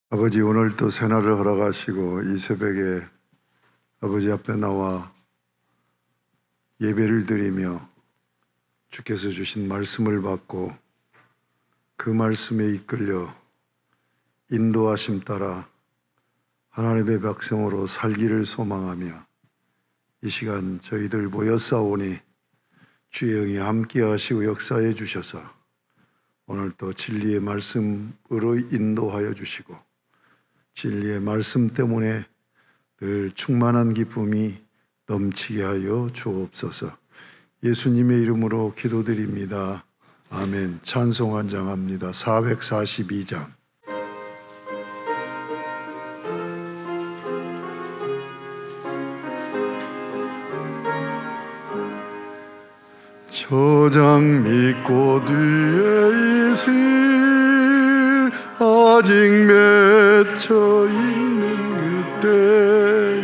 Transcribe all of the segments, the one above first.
아버지, 오늘 또 새날을 허락하시고 이 새벽에 아버지 앞에 나와 예배를 드리며 주께서 주신 말씀을 받고 그 말씀에 이끌려 인도하심 따라 하나님의 백성으로 살기를 소망하며 이 시간 저희들 모였사오니 주의 영이 함께 하시고 역사해 주셔서 오늘 또 진리의 말씀으로 인도하여 주시고 진리의 말씀 때문에 늘 충만한 기쁨이 넘치게 하여 주옵소서. 예수님의 이름으로 기도드립니다. 아멘. 찬송 한장합니다. 442장. 저장 믿고 뒤에 있을 아직 맺혀 있는 그때에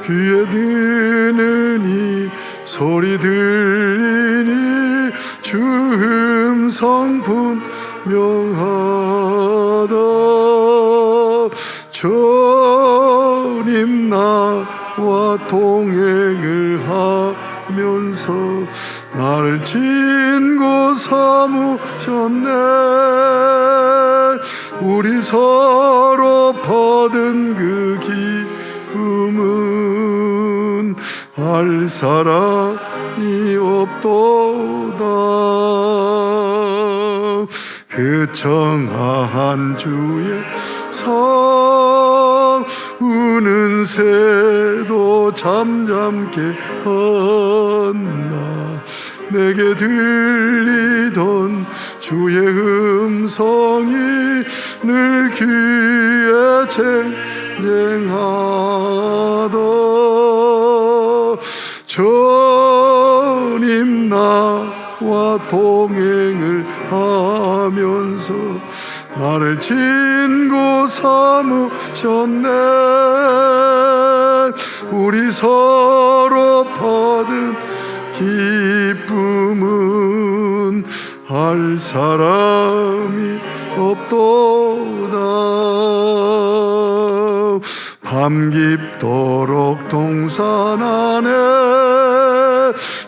귀에 드는 이 소리 들리니 주 음성 분명하다. 주님 나와 동행을 하면서 나를 친구 삼으셨네. 우리 서로 받은 그 기쁨은 알 사람이 없도다. 그 청아한 주의 성 우는 새도 잠잠게 한다. 내게 들리던 주의 음성이 늘 귀에 쟁쟁하다. 주님 나와 동행을 하면서 나를 친구 삼으셨네. 우리 서로 받은 기쁨은 할 사람이 없도다. 밤 깊도록 동산 안에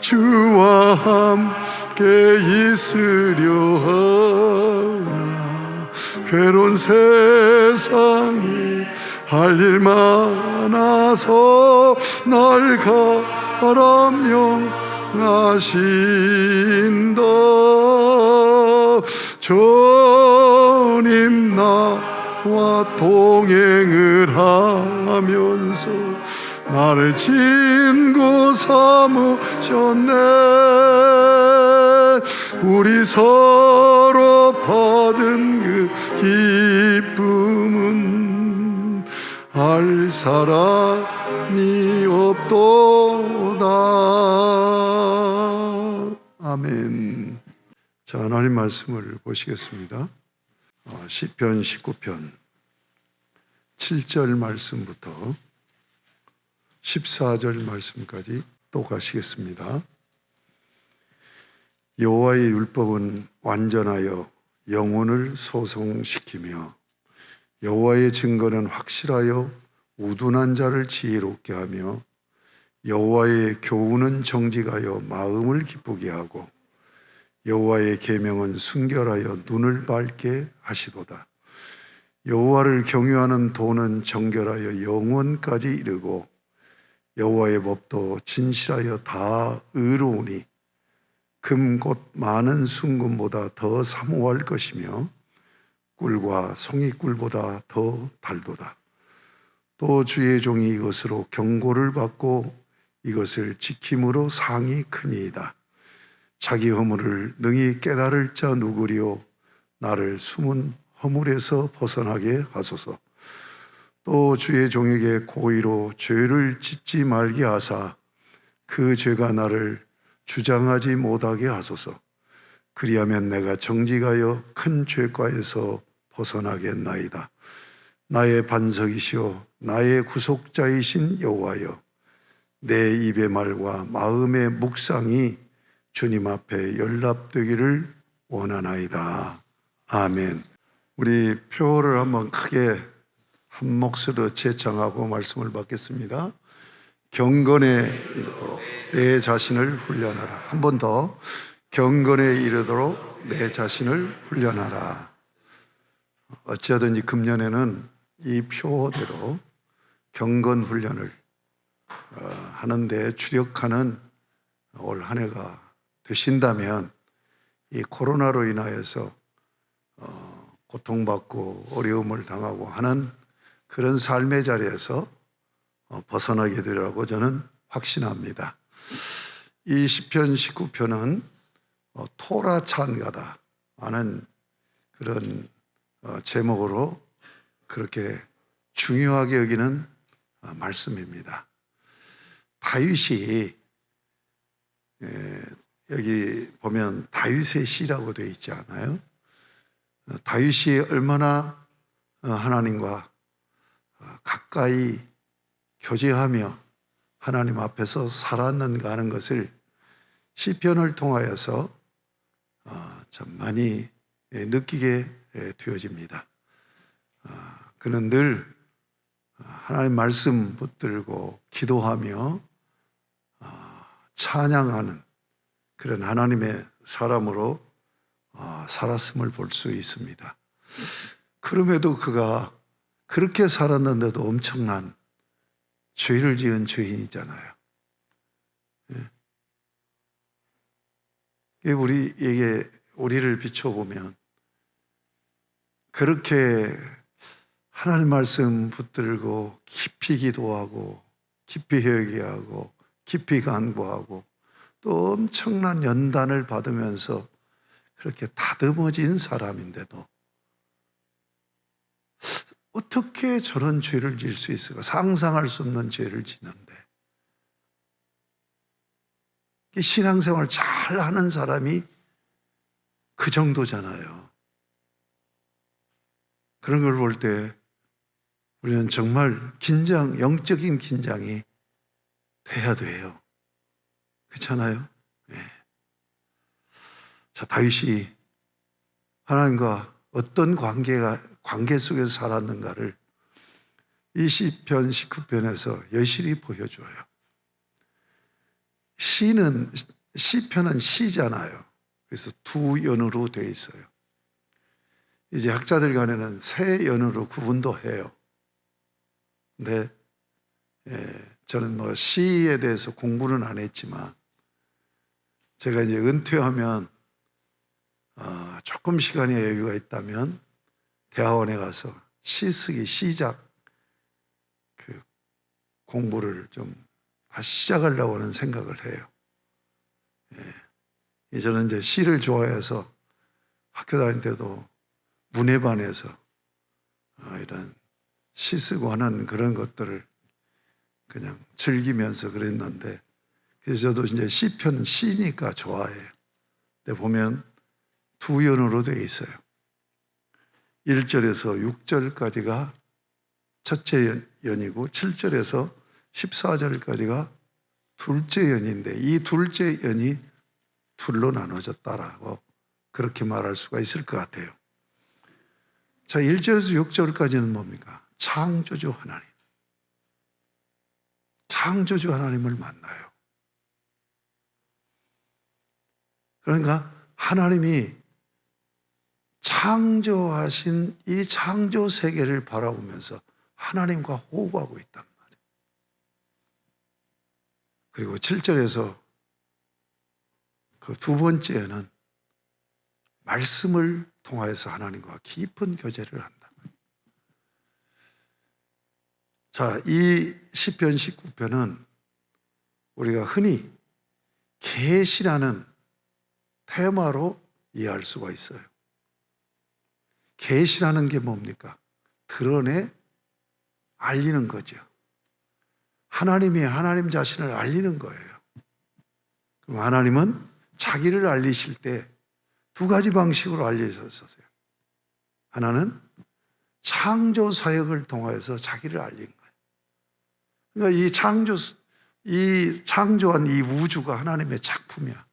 주와 함께 있으려 하나. 괴로운 세상이 할 일 많아서 날 가라 명하신다. 주님 나와 동행을 하면서 나를 친구 삼으셨네. 우리 서로 받은 그 기쁨은 알 사람이 없도다. 아멘. 자, 하나님 말씀을 보시겠습니다. 시편 19편 7절 말씀부터 14절 말씀까지 또 가시겠습니다. 여호와의 율법은 완전하여 영혼을 소성시키며 여호와의 증거는 확실하여 우둔한 자를 지혜롭게 하며 여호와의 교훈은 정직하여 마음을 기쁘게 하고 여호와의 계명은 순결하여 눈을 밝게 하시도다. 여호와를 경유하는 도는 정결하여 영원까지 이르고 여호와의 법도 진실하여 다 의로우니 금 곧 많은 순금보다 더 사모할 것이며 꿀과 송이꿀보다 더 달도다. 또 주의 종이 이것으로 경고를 받고 이것을 지킴으로 상이 크니이다. 자기 허물을 능히 깨달을 자 누구리요. 나를 숨은 허물에서 벗어나게 하소서. 또 주의 종에게 고의로 죄를 짓지 말게 하사 그 죄가 나를 주장하지 못하게 하소서. 그리하면 내가 정직하여 큰 죄과에서 벗어나겠나이다. 나의 반석이시오 나의 구속자이신 여호와여, 내 입의 말과 마음의 묵상이 주님 앞에 연락되기를 원하나이다. 아멘. 우리 표를 한번 크게 한 목소리로 제창하고 말씀을 받겠습니다. 경건에 이르도록 내 자신을 훈련하라. 한 번 더. 경건에 이르도록 내 자신을 훈련하라. 어찌하든지 금년에는 이 표대로 경건 훈련을 하는데 주력하는 올 한 해가 되신다면, 이 코로나로 인하여서 고통받고 어려움을 당하고 하는 그런 삶의 자리에서 벗어나게 되리라고 저는 확신합니다. 이 시편 19편은 토라 찬가다 하는 그런 제목으로 그렇게 중요하게 여기는 말씀입니다. 다윗이, 여기 보면 다윗의 시라고 되어 있지 않아요? 다윗이 얼마나 하나님과 가까이 교제하며 하나님 앞에서 살았는가 하는 것을 시편을 통하여서 참 많이 느끼게 되어집니다. 그는 늘 하나님 말씀 붙들고 기도하며 찬양하는 그런 하나님의 사람으로 살았음을 볼 수 있습니다. 그럼에도 그가 그렇게 살았는데도 엄청난 죄를 지은 죄인이잖아요. 우리를 비춰보면 그렇게 하나님 말씀 붙들고 깊이 기도하고 깊이 회개하고 깊이 간구하고 또 엄청난 연단을 받으면서 그렇게 다듬어진 사람인데도 어떻게 저런 죄를 지을 수 있을까? 상상할 수 없는 죄를 짓는데, 신앙생활 잘 하는 사람이 그 정도잖아요. 그런 걸 볼 때 우리는 정말 영적인 긴장이 돼야 돼요. 그렇잖아요? 네. 자, 다윗이 하나님과 어떤 관계 속에서 살았는가를 이 시편 19편에서 여실히 보여줘요. 시편은 시잖아요. 그래서 두 연으로 되어 있어요. 이제 학자들 간에는 세 연으로 구분도 해요. 근데 저는 시에 대해서 공부는 안 했지만, 제가 이제 은퇴하면 조금 시간이 여유가 있다면 대학원에 가서 시쓰기 시작 그 공부를 좀 다시 시작하려고 하는 생각을 해요. 저는 이제 시를 좋아해서 학교 다닐 때도 문예반에서 이런 시 쓰고 하는 그런 것들을 그냥 즐기면서 그랬는데, 그래서 저도 이제 시편은 시니까 좋아해요. 근데 보면 두 연으로 되어 있어요. 1절에서 6절까지가 첫째 연이고 7절에서 14절까지가 둘째 연인데, 이 둘째 연이 둘로 나눠졌다라고 그렇게 말할 수가 있을 것 같아요. 자, 1절에서 6절까지는 뭡니까? 창조주 하나님. 창조주 하나님을 만나요. 그러니까 하나님이 창조하신 이 창조 세계를 바라보면서 하나님과 호흡하고 있단 말이에요. 그리고 7절에서 그 두 번째는 말씀을 통하여서 하나님과 깊은 교제를 한다. 자, 이 시편 19편은 우리가 흔히 계시라는 테마로 이해할 수가 있어요. 계시라는 게 뭡니까? 드러내 알리는 거죠. 하나님이 하나님 자신을 알리는 거예요. 그럼 하나님은 자기를 알리실 때 두 가지 방식으로 알리셨어요. 하나는 창조 사역을 통하여서 자기를 알린 거예요. 그러니까 이 창조한 이 우주가 하나님의 작품이야.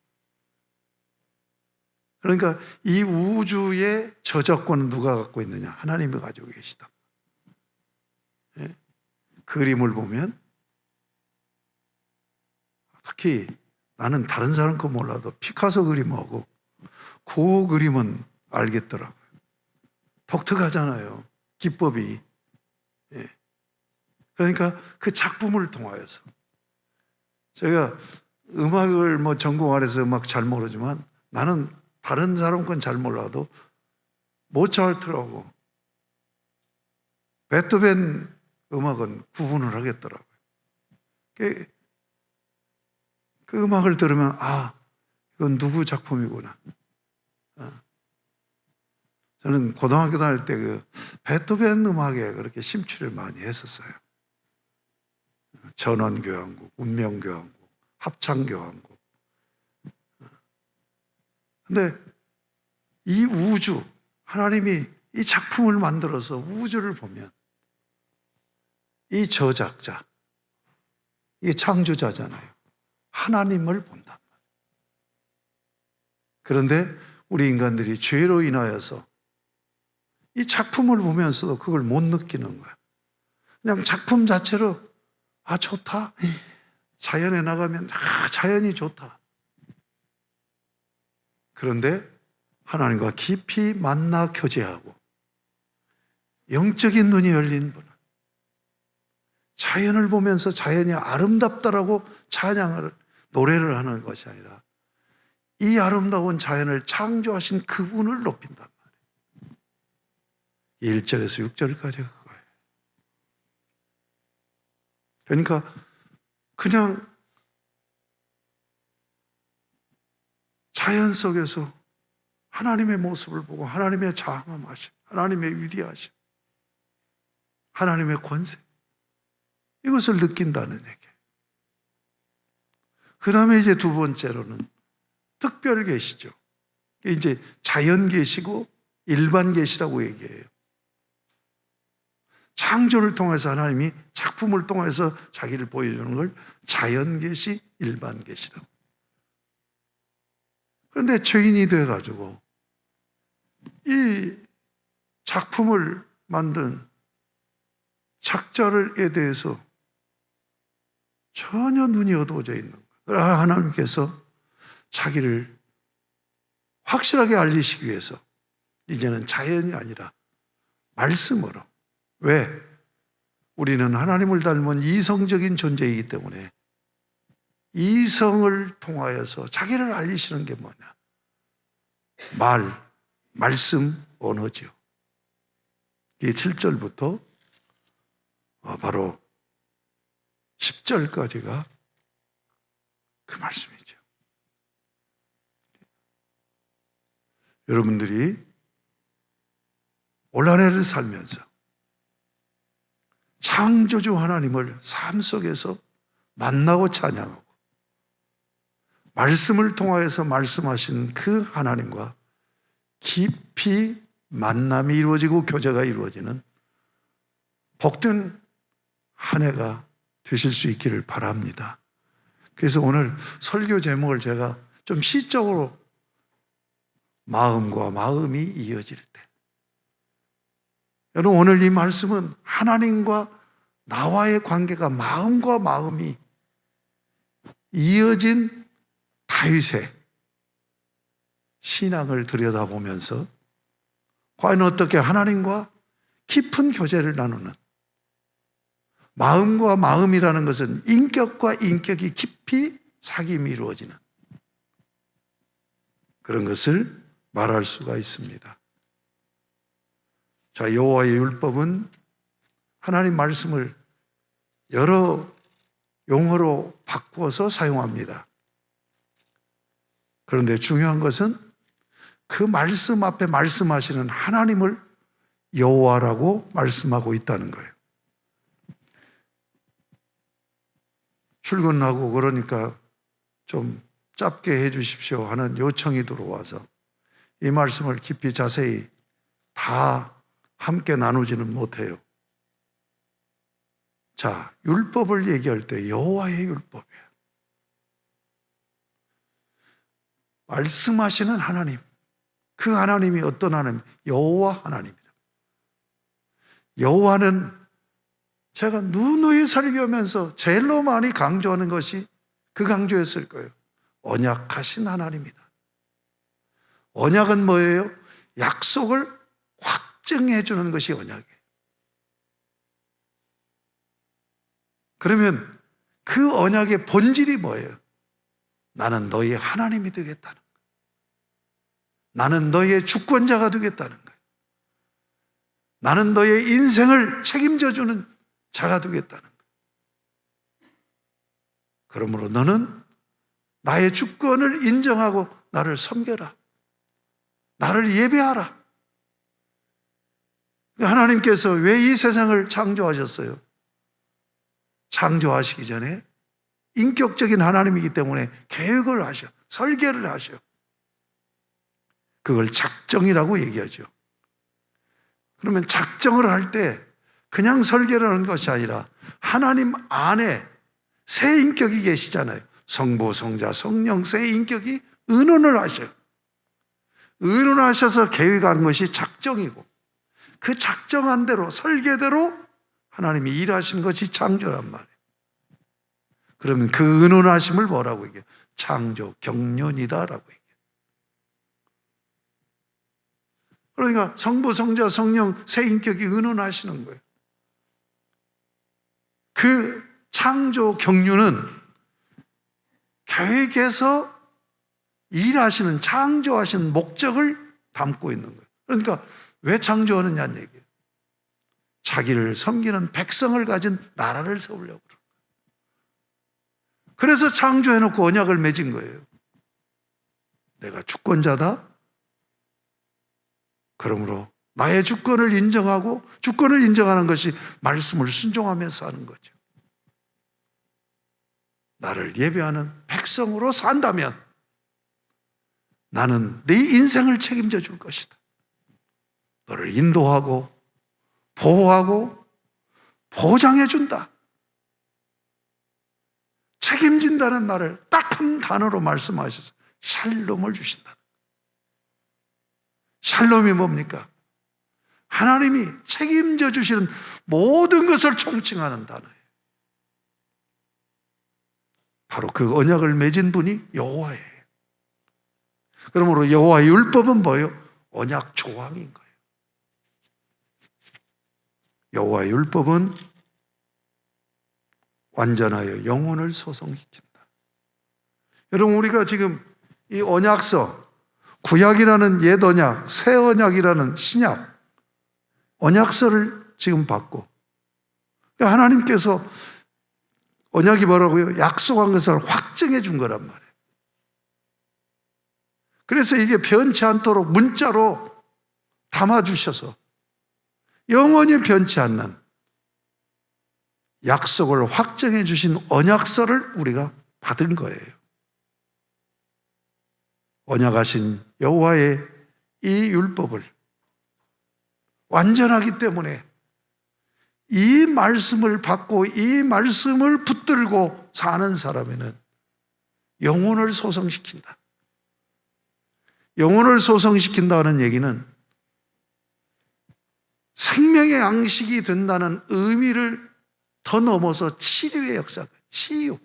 그러니까 이 우주의 저작권은 누가 갖고 있느냐? 하나님이 가지고 계시다. 예? 그림을 보면 특히 나는 다른 사람 거 몰라도 피카소 그림하고 그 그림은 알겠더라고요. 독특하잖아요. 기법이. 예. 그러니까 그 작품을 통하여서 제가 음악을 뭐 전공 안 해서 음악 잘 모르지만 나는 다른 사람 건 잘 몰라도 모차르트라고 베토벤 음악은 구분을 하겠더라고요. 그 음악을 들으면 이건 누구 작품이구나. 저는 고등학교 다닐 때 그 베토벤 음악에 그렇게 심취를 많이 했었어요. 전원교향곡, 운명교향곡, 합창교향곡. 근데 이 우주, 하나님이 이 작품을 만들어서 우주를 보면 이 저작자, 이 창조자잖아요. 하나님을 본단 말이에요. 그런데 우리 인간들이 죄로 인하여서 이 작품을 보면서도 그걸 못 느끼는 거야. 그냥 작품 자체로 좋다. 자연에 나가면 자연이 좋다. 그런데 하나님과 깊이 만나 교제하고 영적인 눈이 열린 분은 자연을 보면서 자연이 아름답다라고 찬양을 노래를 하는 것이 아니라 이 아름다운 자연을 창조하신 그분을 높인단 말이에요. 1절에서 6절까지 그거예요. 그러니까 그냥 자연 속에서 하나님의 모습을 보고 하나님의 장엄하심, 하나님의 위대하심, 하나님의 권세, 이것을 느낀다는 얘기예요. 그 다음에 이제 두 번째로는 특별 계시죠. 이제 자연 계시고 일반 계시라고 얘기해요. 창조를 통해서 하나님이 작품을 통해서 자기를 보여주는 걸 자연 계시, 일반 계시라고. 그런데 죄인이 돼가지고 이 작품을 만든 작자에 대해서 전혀 눈이 어두워져 있는 거예요. 하나님께서 자기를 확실하게 알리시기 위해서 이제는 자연이 아니라 말씀으로. 왜? 우리는 하나님을 닮은 이성적인 존재이기 때문에 이성을 통하여서 자기를 알리시는 게 뭐냐? 말씀, 언어죠. 이 7절부터 바로 10절까지가 그 말씀이죠. 여러분들이 올 한 해를 살면서 창조주 하나님을 삶 속에서 만나고 찬양하고 말씀을 통하여서 말씀하신 그 하나님과 깊이 만남이 이루어지고 교제가 이루어지는 복된 한 해가 되실 수 있기를 바랍니다. 그래서 오늘 설교 제목을 제가 좀 시적으로 마음과 마음이 이어질 때, 여러분 오늘 이 말씀은 하나님과 나와의 관계가 마음과 마음이 이어진 다윗의 신앙을 들여다보면서 과연 어떻게 하나님과 깊은 교제를 나누는, 마음과 마음이라는 것은 인격과 인격이 깊이 사귐이 이루어지는 그런 것을 말할 수가 있습니다. 자, 여호와의 율법은 하나님 말씀을 여러 용어로 바꾸어서 사용합니다. 그런데 중요한 것은 그 말씀 앞에 말씀하시는 하나님을 여호와라고 말씀하고 있다는 거예요. 출근하고 그러니까 좀 짧게 해 주십시오 하는 요청이 들어와서 이 말씀을 깊이 자세히 다 함께 나누지는 못해요. 자, 율법을 얘기할 때 여호와의 율법이에요. 말씀하시는 하나님, 그 하나님이 어떤 하나님? 여호와 하나님이다. 여호와는 제가 누누이 설교하면서 제일로 많이 강조하는 것이 그 강조였을 거예요. 언약하신 하나님이다. 언약은 뭐예요? 약속을 확증해 주는 것이 언약이에요. 그러면 그 언약의 본질이 뭐예요? 나는 너희 하나님이 되겠다는 거예요. 나는 너희의 주권자가 되겠다는 거예요. 나는 너의 인생을 책임져 주는 자가 되겠다는 거예요. 그러므로 너는 나의 주권을 인정하고 나를 섬겨라. 나를 예배하라. 하나님께서 왜 이 세상을 창조하셨어요? 창조하시기 전에 인격적인 하나님이기 때문에 계획을 하셔, 설계를 하셔. 그걸 작정이라고 얘기하죠. 그러면 작정을 할 때 그냥 설계를 하는 것이 아니라 하나님 안에 세 인격이 계시잖아요. 성부, 성자, 성령 세 인격이 의논을 하셔요. 의논하셔서 계획한 것이 작정이고 그 작정한 대로 설계대로 하나님이 일하신 것이 창조란 말이에요. 그러면 그 의논하심을 뭐라고 얘기해요? 창조 경륜이다라고 얘기해요. 그러니까 성부, 성자, 성령 세 인격이 의논하시는 거예요. 그 창조 경륜은 계획에서 일하시는, 창조하시는 목적을 담고 있는 거예요. 그러니까 왜 창조하느냐는 얘기예요. 자기를 섬기는 백성을 가진 나라를 세우려고 그래요. 그래서 창조해놓고 언약을 맺은 거예요. 내가 주권자다. 그러므로 나의 주권을 인정하고 주권을 인정하는 것이 말씀을 순종하면서 하는 거죠. 나를 예배하는 백성으로 산다면 나는 네 인생을 책임져 줄 것이다. 너를 인도하고 보호하고 보장해 준다. 책임진다는 말을 딱 한 단어로 말씀하셔서 샬롬을 주신다. 샬롬이 뭡니까? 하나님이 책임져 주시는 모든 것을 총칭하는 단어예요. 바로 그 언약을 맺은 분이 여호와예요. 그러므로 여호와의 율법은 뭐예요? 언약 조항인 거예요. 여호와의 율법은 완전하여 영혼을 소성시킨다. 여러분, 우리가 지금 이 언약서, 구약이라는 옛 언약, 새 언약이라는 신약 언약서를 지금 받고, 그러니까 하나님께서 언약이 뭐라고요? 약속한 것을 확증해 준 거란 말이에요. 그래서 이게 변치 않도록 문자로 담아주셔서 영원히 변치 않는 약속을 확정해 주신 언약서를 우리가 받은 거예요. 언약하신 여호와의 이 율법을 완전하기 때문에 이 말씀을 받고 이 말씀을 붙들고 사는 사람에는 영혼을 소성시킨다. 영혼을 소성시킨다는 얘기는 생명의 양식이 된다는 의미를 더 넘어서 치료의 역사가, 치유.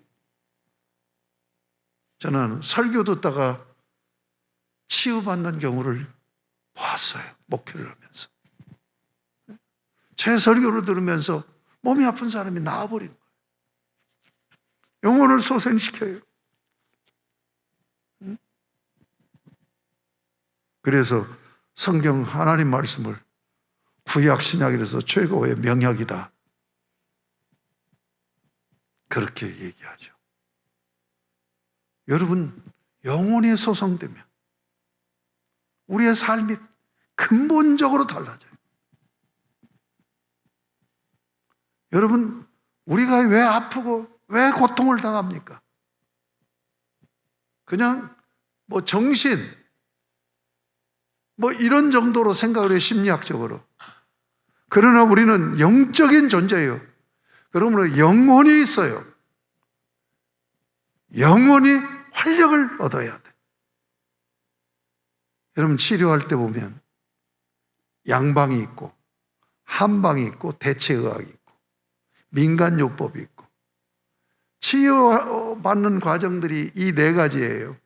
저는 설교 듣다가 치유받는 경우를 봤어요. 목회를 하면서. 제 설교를 들으면서 몸이 아픈 사람이 나아버리는 거예요. 영혼을 소생시켜요. 그래서 성경 하나님 말씀을 구약 신약이라서 최고의 명약이다. 그렇게 얘기하죠. 여러분, 영혼이 소성되면 우리의 삶이 근본적으로 달라져요. 여러분, 우리가 왜 아프고 왜 고통을 당합니까? 그냥 정신 이런 정도로 생각을 해요, 심리학적으로. 그러나 우리는 영적인 존재예요. 그러므로 영혼이 있어요. 영혼이 활력을 얻어야 돼. 여러분 치료할 때 보면 양방이 있고 한방이 있고 대체의학이 있고 민간요법이 있고 치유받는 과정들이 이 네 가지예요.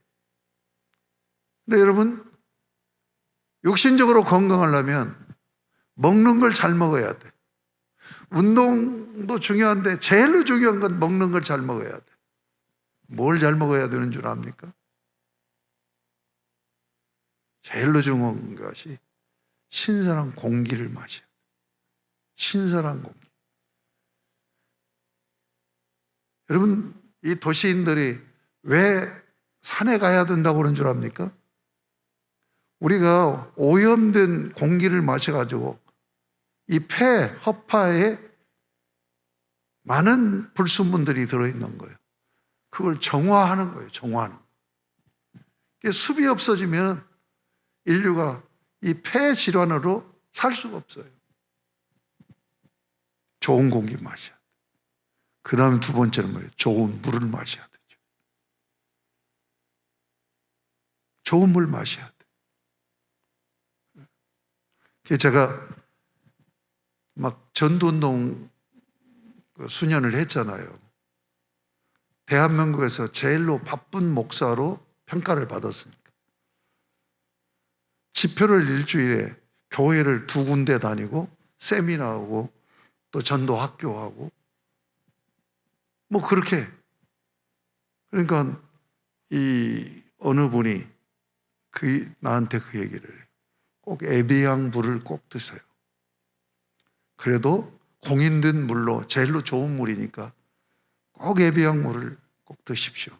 근데 여러분 육신적으로 건강하려면 먹는 걸 잘 먹어야 돼. 운동도 중요한데 제일로 중요한 건 먹는 걸 잘 먹어야 돼. 뭘 잘 먹어야 되는 줄 압니까? 제일로 중요한 것이 신선한 공기를 마셔야 돼. 신선한 공기. 여러분, 이 도시인들이 왜 산에 가야 된다고 그런 줄 압니까? 우리가 오염된 공기를 마셔가지고 이 폐, 허파에 많은 불순물들이 들어있는 거예요. 그걸 정화하는 거예요. 정화하는 거예요. 숲이 없어지면 인류가 이 폐 질환으로 살 수가 없어요. 좋은 공기 마셔야 돼. 그 다음에 두 번째는 뭐예요? 좋은 물을 마셔야 되죠. 좋은 물 마셔야 돼. 제가 막 전도운동 수년을 했잖아요. 대한민국에서 제일로 바쁜 목사로 평가를 받았으니까. 집회를 일주일에 교회를 2군데 다니고 세미나하고 또 전도 학교하고 뭐 그렇게. 그러니까 이 어느 분이 나한테 그 얘기를 해요. 꼭 에비앙 물을 꼭 드세요. 그래도 공인된 물로 제일로 좋은 물이니까 꼭 에비앙 물을 꼭 드십시오.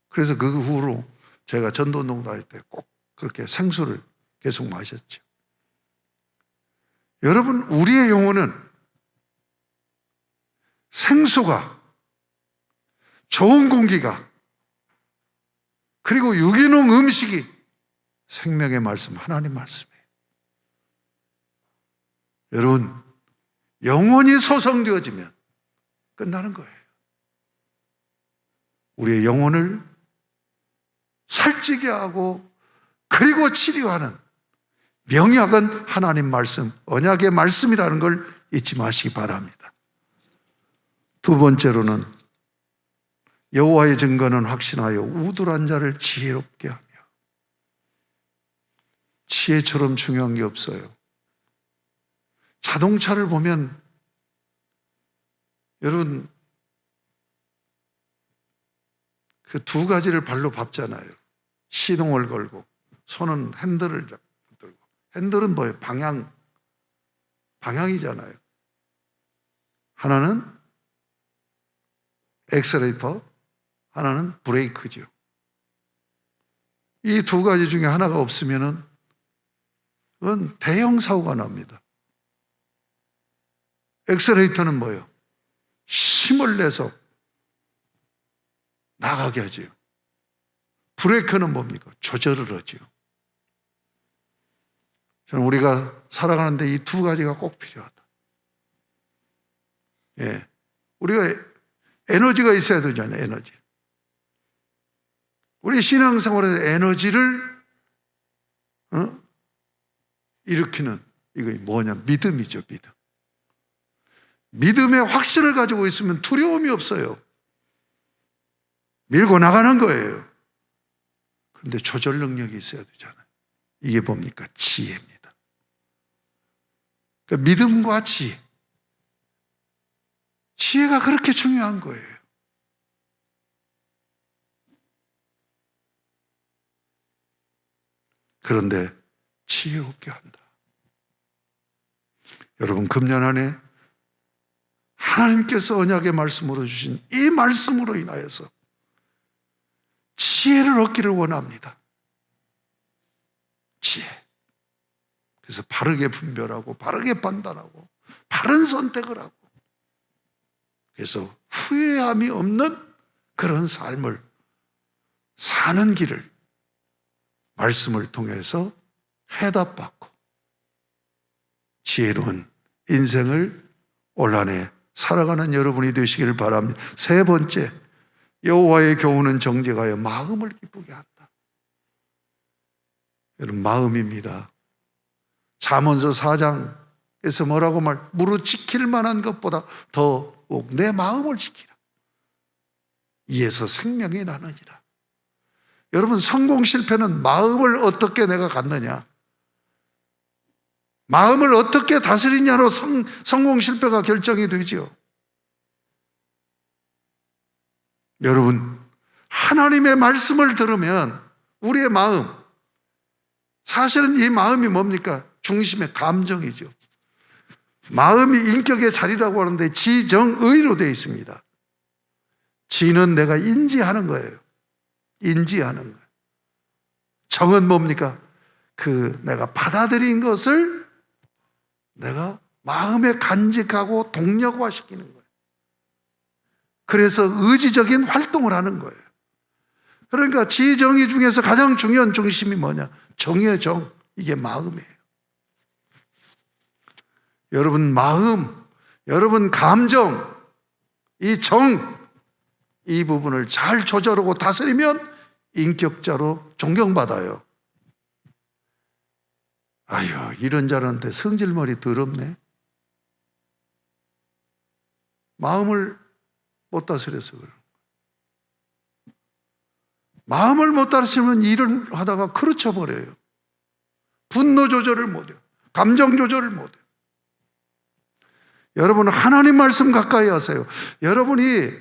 그래서 그 후로 제가 전도운동 다닐 때 꼭 그렇게 생수를 계속 마셨죠. 여러분, 우리의 영혼은 생수가, 좋은 공기가, 그리고 유기농 음식이 생명의 말씀, 하나님 말씀이에요. 여러분, 영혼이 소성되어지면 끝나는 거예요. 우리의 영혼을 살찌게 하고 그리고 치료하는 명약은 하나님 말씀, 언약의 말씀이라는 걸 잊지 마시기 바랍니다. 두 번째로는 여호와의 증거는 확신하여 우둔한 자를 지혜롭게 하며. 지혜처럼 중요한 게 없어요. 자동차를 보면 여러분 그 두 가지를 발로 밟잖아요. 시동을 걸고 손은 핸들을 들고. 핸들은 뭐예요? 방향이잖아요. 하나는 엑셀레이터, 하나는 브레이크죠. 이 두 가지 중에 하나가 없으면은 그건 대형 사고가 납니다. 엑셀레이터는 뭐예요? 힘을 내서 나가게 하죠. 브레이크는 뭡니까? 조절을 하죠. 저는 우리가 살아가는데 이 두 가지가 꼭 필요하다. 예. 우리가 에너지가 있어야 되잖아요, 에너지. 우리 신앙생활에서 에너지를 일으키는 이거 뭐냐? 믿음이죠, 믿음. 믿음의 확신을 가지고 있으면 두려움이 없어요. 밀고 나가는 거예요. 그런데 조절 능력이 있어야 되잖아요. 이게 뭡니까? 지혜입니다. 그러니까 믿음과 지혜. 지혜가 그렇게 중요한 거예요. 그런데 지혜롭게 한다. 여러분, 금년 안에 하나님께서 언약의 말씀으로 주신 이 말씀으로 인하여서 지혜를 얻기를 원합니다. 지혜. 그래서 바르게 분별하고 바르게 판단하고 바른 선택을 하고 그래서 후회함이 없는 그런 삶을 사는 길을 말씀을 통해서 해답받고 지혜로운 인생을 올 한해 살아가는 여러분이 되시기를 바랍니다. 세 번째, 여호와의 교훈은 정직하여 마음을 기쁘게 한다. 여러분, 마음입니다. 잠언서 4장에서 뭐라고 무릇 지킬 만한 것보다 더욱 내 마음을 지키라. 이에서 생명이 나느니라. 여러분, 성공 실패는 마음을 어떻게 내가 갖느냐, 마음을 어떻게 다스리냐로 성공 실패가 결정이 되죠. 여러분, 하나님의 말씀을 들으면 우리의 마음, 사실은 이 마음이 뭡니까? 중심의 감정이죠. 마음이 인격의 자리라고 하는데 지정의로 되어 있습니다. 지는 내가 인지하는 거예요. 인지하는 거예요. 정은 뭡니까? 내가 받아들인 것을 내가 마음에 간직하고 동력화시키는 거예요. 그래서 의지적인 활동을 하는 거예요. 그러니까 지정의 중에서 가장 중요한 중심이 뭐냐? 정의 정, 이게 마음이에요. 여러분, 마음, 여러분 감정, 이 정, 이 부분을 잘 조절하고 다스리면 인격자로 존경받아요. 아유, 이런 자한테 성질머리 더럽네. 마음을 못 다스려서 그래요. 마음을 못 다스리면 일을 하다가 그르쳐 버려요. 분노 조절을 못해요. 감정 조절을 못해요. 여러분은 하나님 말씀 가까이 하세요. 여러분이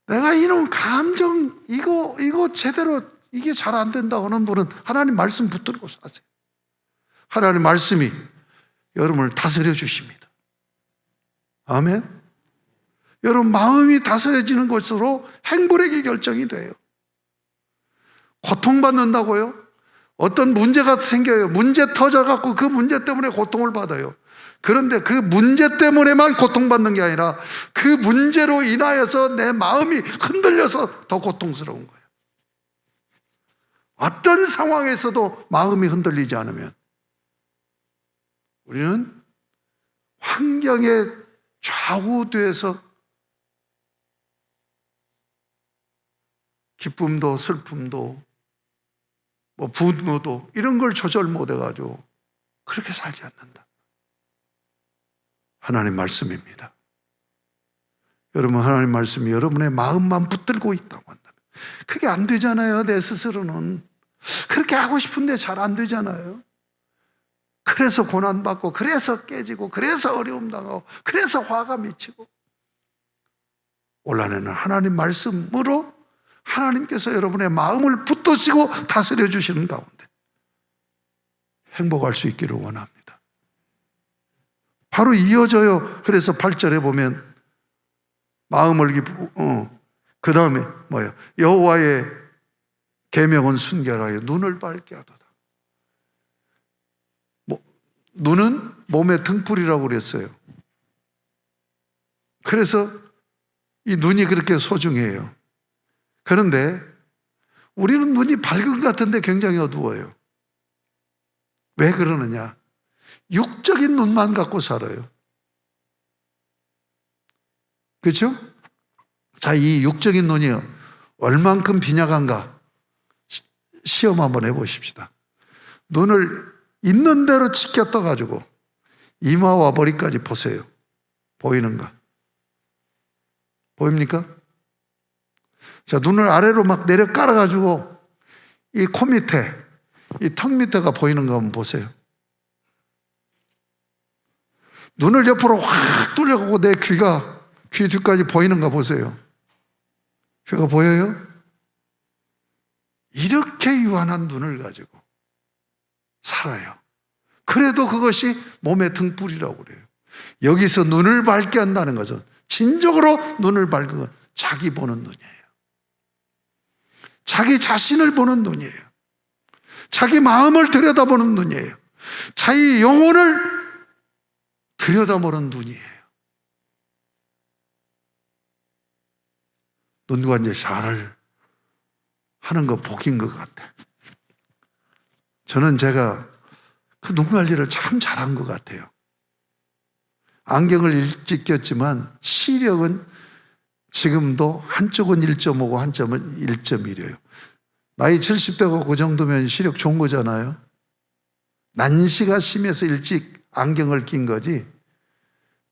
내가 이런 감정 이거 제대로 이게 잘 안 된다고 하는 분은 하나님 말씀 붙들고 사세요. 하나님 말씀이 여러분을 다스려 주십니다. 아멘. 여러분, 마음이 다스려지는 것으로 행복이 결정이 돼요. 고통받는다고요? 어떤 문제가 생겨요. 문제 터져갖고 그 문제 때문에 고통을 받아요. 그런데 그 문제 때문에만 고통받는 게 아니라 그 문제로 인하여서 내 마음이 흔들려서 더 고통스러운 거예요. 어떤 상황에서도 마음이 흔들리지 않으면 우리는 환경에 좌우돼서 기쁨도 슬픔도 분노도 이런 걸 조절 못해가지고 그렇게 살지 않는다. 하나님 말씀입니다. 여러분, 하나님 말씀이 여러분의 마음만 붙들고 있다고 한다면 그게 안 되잖아요. 내 스스로는 그렇게 하고 싶은데 잘 안 되잖아요. 그래서 고난받고, 그래서 깨지고, 그래서 어려움 당하고, 그래서 화가 미치고. 올한해는 하나님 말씀으로 하나님께서 여러분의 마음을 붙드시고 다스려 주시는 가운데 행복할 수 있기를 원합니다. 바로 이어져요. 그래서 8절에 보면 마음을 그 다음에 뭐예요? 여호와의 계명은 순결하여 눈을 밝게 하도다. 눈은 몸의 등불이라고 그랬어요. 그래서 이 눈이 그렇게 소중해요. 그런데 우리는 눈이 밝은 것 같은데 굉장히 어두워요. 왜 그러느냐? 육적인 눈만 갖고 살아요. 그렇죠? 자, 이 육적인 눈이 얼만큼 빈약한가 시험 한번 해보십시다. 눈을 있는 대로 치켜 떠가지고 이마와 머리까지 보세요. 보이는가? 보입니까? 자, 눈을 아래로 막 내려 깔아가지고 이 코 밑에, 이 턱 밑에가 보이는 거 한번 보세요. 눈을 옆으로 확 뚫려가고 내 귀 뒤까지 보이는가 보세요. 귀가 보여요? 이렇게 유한한 눈을 가지고 살아요. 그래도 그것이 몸의 등불이라고 그래요. 여기서 눈을 밝게 한다는 것은 진정으로 눈을 밝은 건 자기 보는 눈이에요. 자기 자신을 보는 눈이에요. 자기 마음을 들여다보는 눈이에요. 자기 영혼을 들여다보는 눈이에요. 눈관절 잘 하는 거 복인 것 같아. 저는 제가 그 눈관리를 참 잘한 것 같아요. 안경을 일찍 꼈지만 시력은 지금도 한쪽은 1.5고 한쪽은 1.1이에요. 나이 70대고 그 정도면 시력 좋은 거잖아요. 난시가 심해서 일찍 안경을 낀 거지,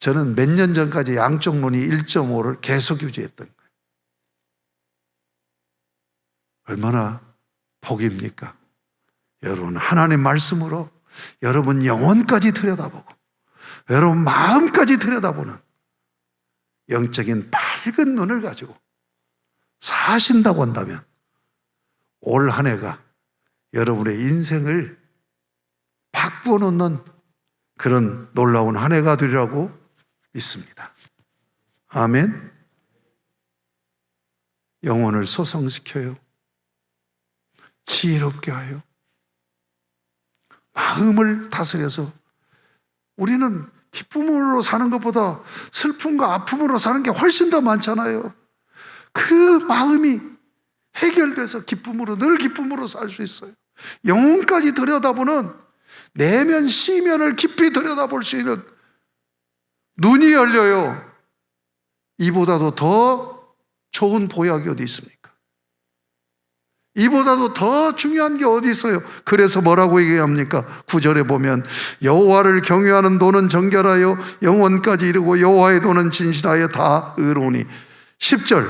저는 몇 년 전까지 양쪽 눈이 1.5를 계속 유지했던 거예요. 얼마나 복입니까? 여러분, 하나님 말씀으로 여러분 영혼까지 들여다보고 여러분 마음까지 들여다보는 영적인 밝은 눈을 가지고 사신다고 한다면 올 한 해가 여러분의 인생을 바꾸어 놓는 그런 놀라운 한 해가 되리라고 믿습니다. 아멘. 영혼을 소성시켜요. 지혜롭게 하여 마음을 다스려서, 우리는 기쁨으로 사는 것보다 슬픔과 아픔으로 사는 게 훨씬 더 많잖아요. 그 마음이 해결돼서 기쁨으로, 늘 기쁨으로 살 수 있어요. 영혼까지 들여다보는, 내면 시면을 깊이 들여다볼 수 있는 눈이 열려요. 이보다도 더 좋은 보약이 어디 있습니까? 이보다도 더 중요한 게 어디 있어요? 그래서 뭐라고 얘기합니까? 9절에 보면 여호와를 경외하는 도는 정결하여 영원까지 이르고 여호와의 도는 진실하여 다 의로우니. 10절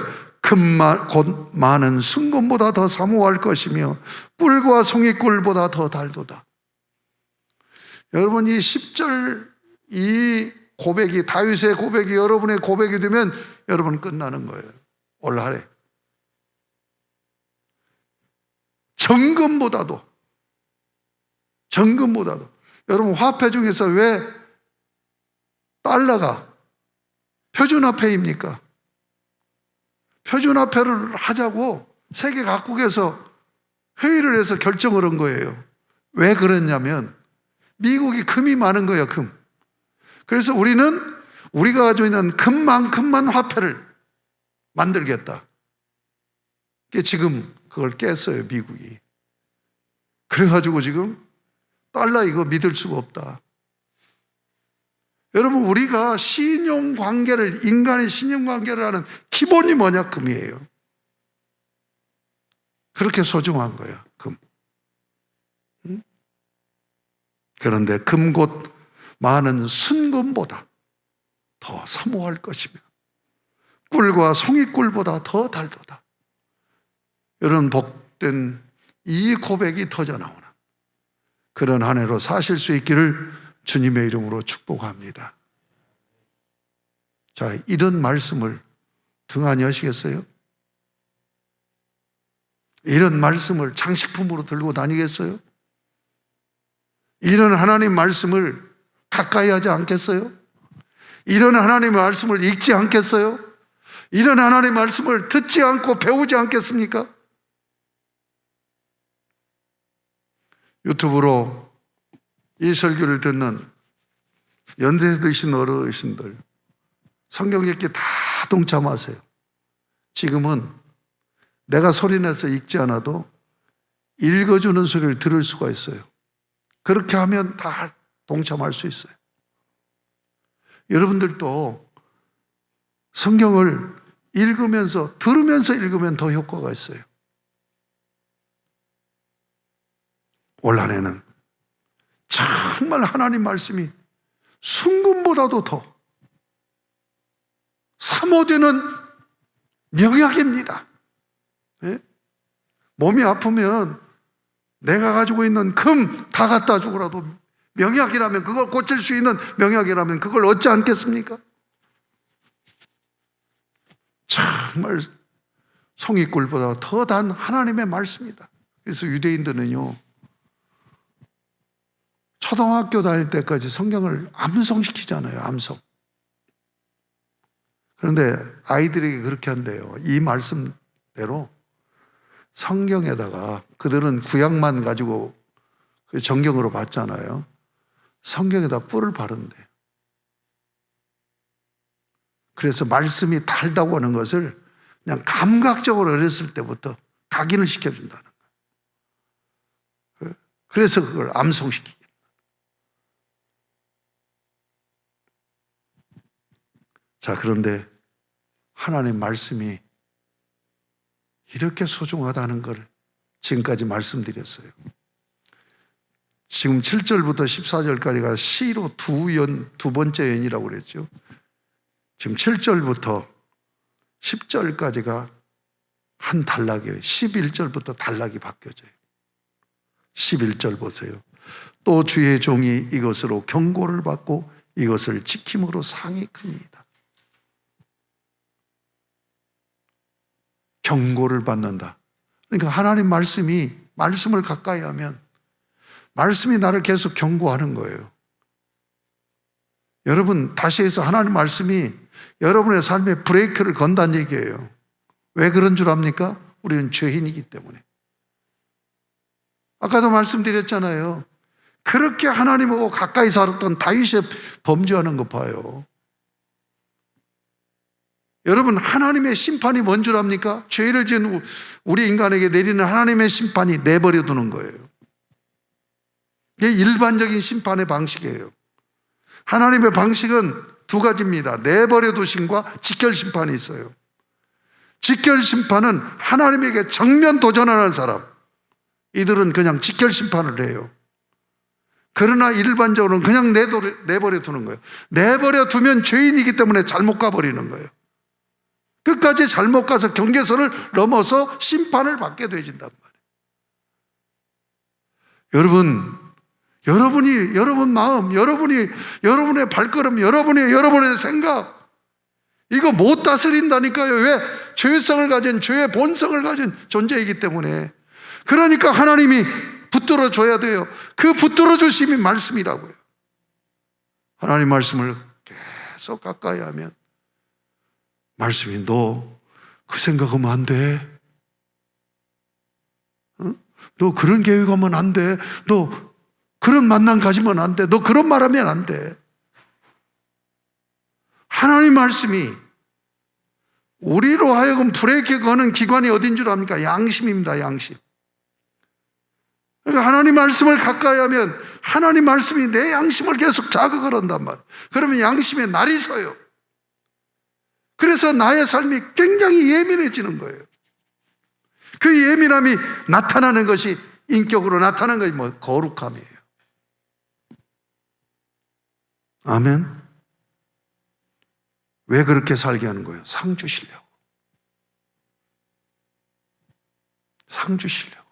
곧 많은 순금보다 더 사모할 것이며 꿀과 송이꿀보다 더 달도다. 여러분, 이 10절 이 고백이, 다윗의 고백이 여러분의 고백이 되면 여러분 끝나는 거예요. 올 한해 정금보다도, 여러분 화폐 중에서 왜 달러가 표준화폐입니까? 표준화폐를 하자고 세계 각국에서 회의를 해서 결정을 한 거예요. 왜 그랬냐면 미국이 금이 많은 거예요, 금. 그래서 우리가 가지고 있는 금만큼만 화폐를 만들겠다. 지금 그걸 깼어요, 미국이. 그래가지고 지금 달러 이거 믿을 수가 없다. 여러분, 우리가 인간의 신용관계를 하는 기본이 뭐냐? 금이에요. 그렇게 소중한 거야, 금. 응? 그런데 금 곧 많은 순금보다 더 사모할 것이며 꿀과 송이꿀보다 더 달도다. 여러분, 복된 이 고백이 터져나오는 그런 한 해로 사실 수 있기를 주님의 이름으로 축복합니다. 자, 이런 말씀을 등한히 하시겠어요? 이런 말씀을 장식품으로 들고 다니겠어요? 이런 하나님 말씀을 가까이 하지 않겠어요? 이런 하나님의 말씀을 읽지 않겠어요? 이런 하나님의 말씀을 듣지 않고 배우지 않겠습니까? 유튜브로 이 설교를 듣는 연세 드신 어르신들, 성경 읽기 다 동참하세요. 지금은 내가 소리내서 읽지 않아도 읽어주는 소리를 들을 수가 있어요. 그렇게 하면 다 동참할 수 있어요. 여러분들도 성경을 들으면서 읽으면 더 효과가 있어요. 올 한 해는 정말 하나님 말씀이 순금보다도 더 사모되는 명약입니다. 네? 몸이 아프면 내가 가지고 있는 금 다 갖다 주고라도 명약이라면, 그걸 고칠 수 있는 명약이라면 그걸 얻지 않겠습니까? 정말 송이꿀보다 더 단 하나님의 말씀이다. 그래서 유대인들은요, 초등학교 다닐 때까지 성경을 암송시키잖아요, 암송. 그런데 아이들에게 그렇게 한대요. 이 말씀대로 성경에다가, 그들은 구약만 가지고 그 정경으로 봤잖아요. 성경에다 꿀을 바른대. 그래서 말씀이 달다고 하는 것을 그냥 감각적으로 어렸을 때부터 각인을 시켜준다는 거예요. 그래서 그걸 암송시키게. 자, 그런데 하나님 말씀이 이렇게 소중하다는 걸 지금까지 말씀드렸어요. 지금 7절부터 14절까지가 시로 두 번째 연이라고 그랬죠. 지금 7절부터 10절까지가 한 단락이에요. 11절부터 단락이 바뀌어져요. 11절 보세요. 또 주의 종이 이것으로 경고를 받고 이것을 지킴으로 상이 크니이다. 경고를 받는다. 그러니까 하나님 말씀을 가까이 하면 말씀이 나를 계속 경고하는 거예요. 여러분, 다시 해서 하나님 말씀이 여러분의 삶에 브레이크를 건다는 얘기예요. 왜 그런 줄 압니까? 우리는 죄인이기 때문에. 아까도 말씀드렸잖아요. 그렇게 하나님하고 가까이 살았던 다윗의 범죄하는 거 봐요. 여러분, 하나님의 심판이 뭔 줄 압니까? 죄를 지은 우리 인간에게 내리는 하나님의 심판이 내버려 두는 거예요. 이게 일반적인 심판의 방식이에요. 하나님의 방식은 두 가지입니다. 내버려 두심과 직결 심판이 있어요. 직결 심판은 하나님에게 정면 도전하는 사람, 이들은 그냥 직결 심판을 해요. 그러나 일반적으로는 그냥 내버려 두는 거예요. 내버려 두면 죄인이기 때문에 잘못 가버리는 거예요. 끝까지 잘못 가서 경계선을 넘어서 심판을 받게 되어진단 말이에요. 여러분 마음, 여러분의 발걸음, 여러분의 생각, 이거 못 다스린다니까요. 왜? 죄성을 가진, 죄의 본성을 가진 존재이기 때문에. 그러니까 하나님이 붙들어 줘야 돼요. 그 붙들어 주심이 말씀이라고요. 하나님 말씀을 계속 가까이 하면 말씀이 너 그 생각하면 안 돼. 응? 너 그런 계획하면 안 돼. 너 그런 만남 가지면 안 돼. 너 그런 말 하면 안 돼. 하나님 말씀이 우리로 하여금 브레이크 거는 기관이 어딘 줄 압니까? 양심입니다. 양심. 그러니까 하나님 말씀을 가까이 하면 하나님 말씀이 내 양심을 계속 자극을 한단 말이에요. 그러면 양심에 날이 서요. 그래서 나의 삶이 굉장히 예민해지는 거예요. 그 예민함이 나타나는 것이, 인격으로 나타나는 것이 뭐 거룩함이에요. 아멘. 왜 그렇게 살게 하는 거예요? 상 주시려고. 상 주시려고.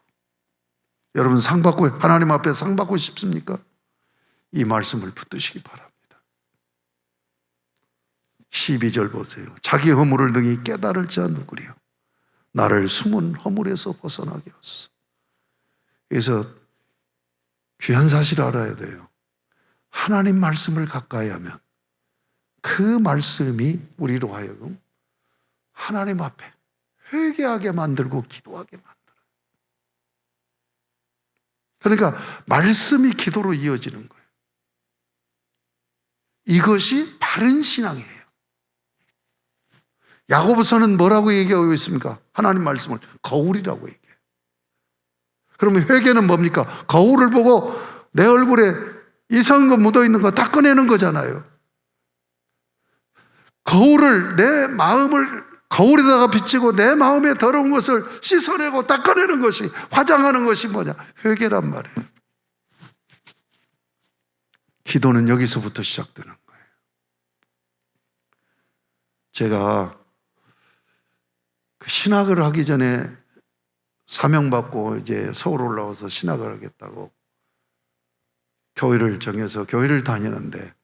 여러분, 상 받고, 하나님 앞에 상 받고 싶습니까? 이 말씀을 붙드시기 바랍니다. 12절 보세요. 자기 허물을 능히 깨달을 자 누구리요? 나를 숨은 허물에서 벗어나게 하소서. 그래서 귀한 사실을 알아야 돼요. 하나님 말씀을 가까이 하면 그 말씀이 우리로 하여금 하나님 앞에 회개하게 만들고 기도하게 만들어요. 그러니까 말씀이 기도로 이어지는 거예요. 이것이 바른 신앙이에요. 야고보서는 뭐라고 얘기하고 있습니까? 하나님 말씀을 거울이라고 얘기해요. 그러면 회개는 뭡니까? 거울을 보고 내 얼굴에 이상한 거 묻어있는 거 다 꺼내는 거잖아요. 거울을, 내 마음을 거울에다가 비치고 내 마음에 더러운 것을 씻어내고 닦아내는 것이, 화장하는 것이 뭐냐? 회개란 말이에요. 기도는 여기서부터 시작되는 거예요. 제가 신학을 하기 전에 사명받고 이제 서울 올라와서 신학을 하겠다고 교회를 정해서 교회를 다니는데,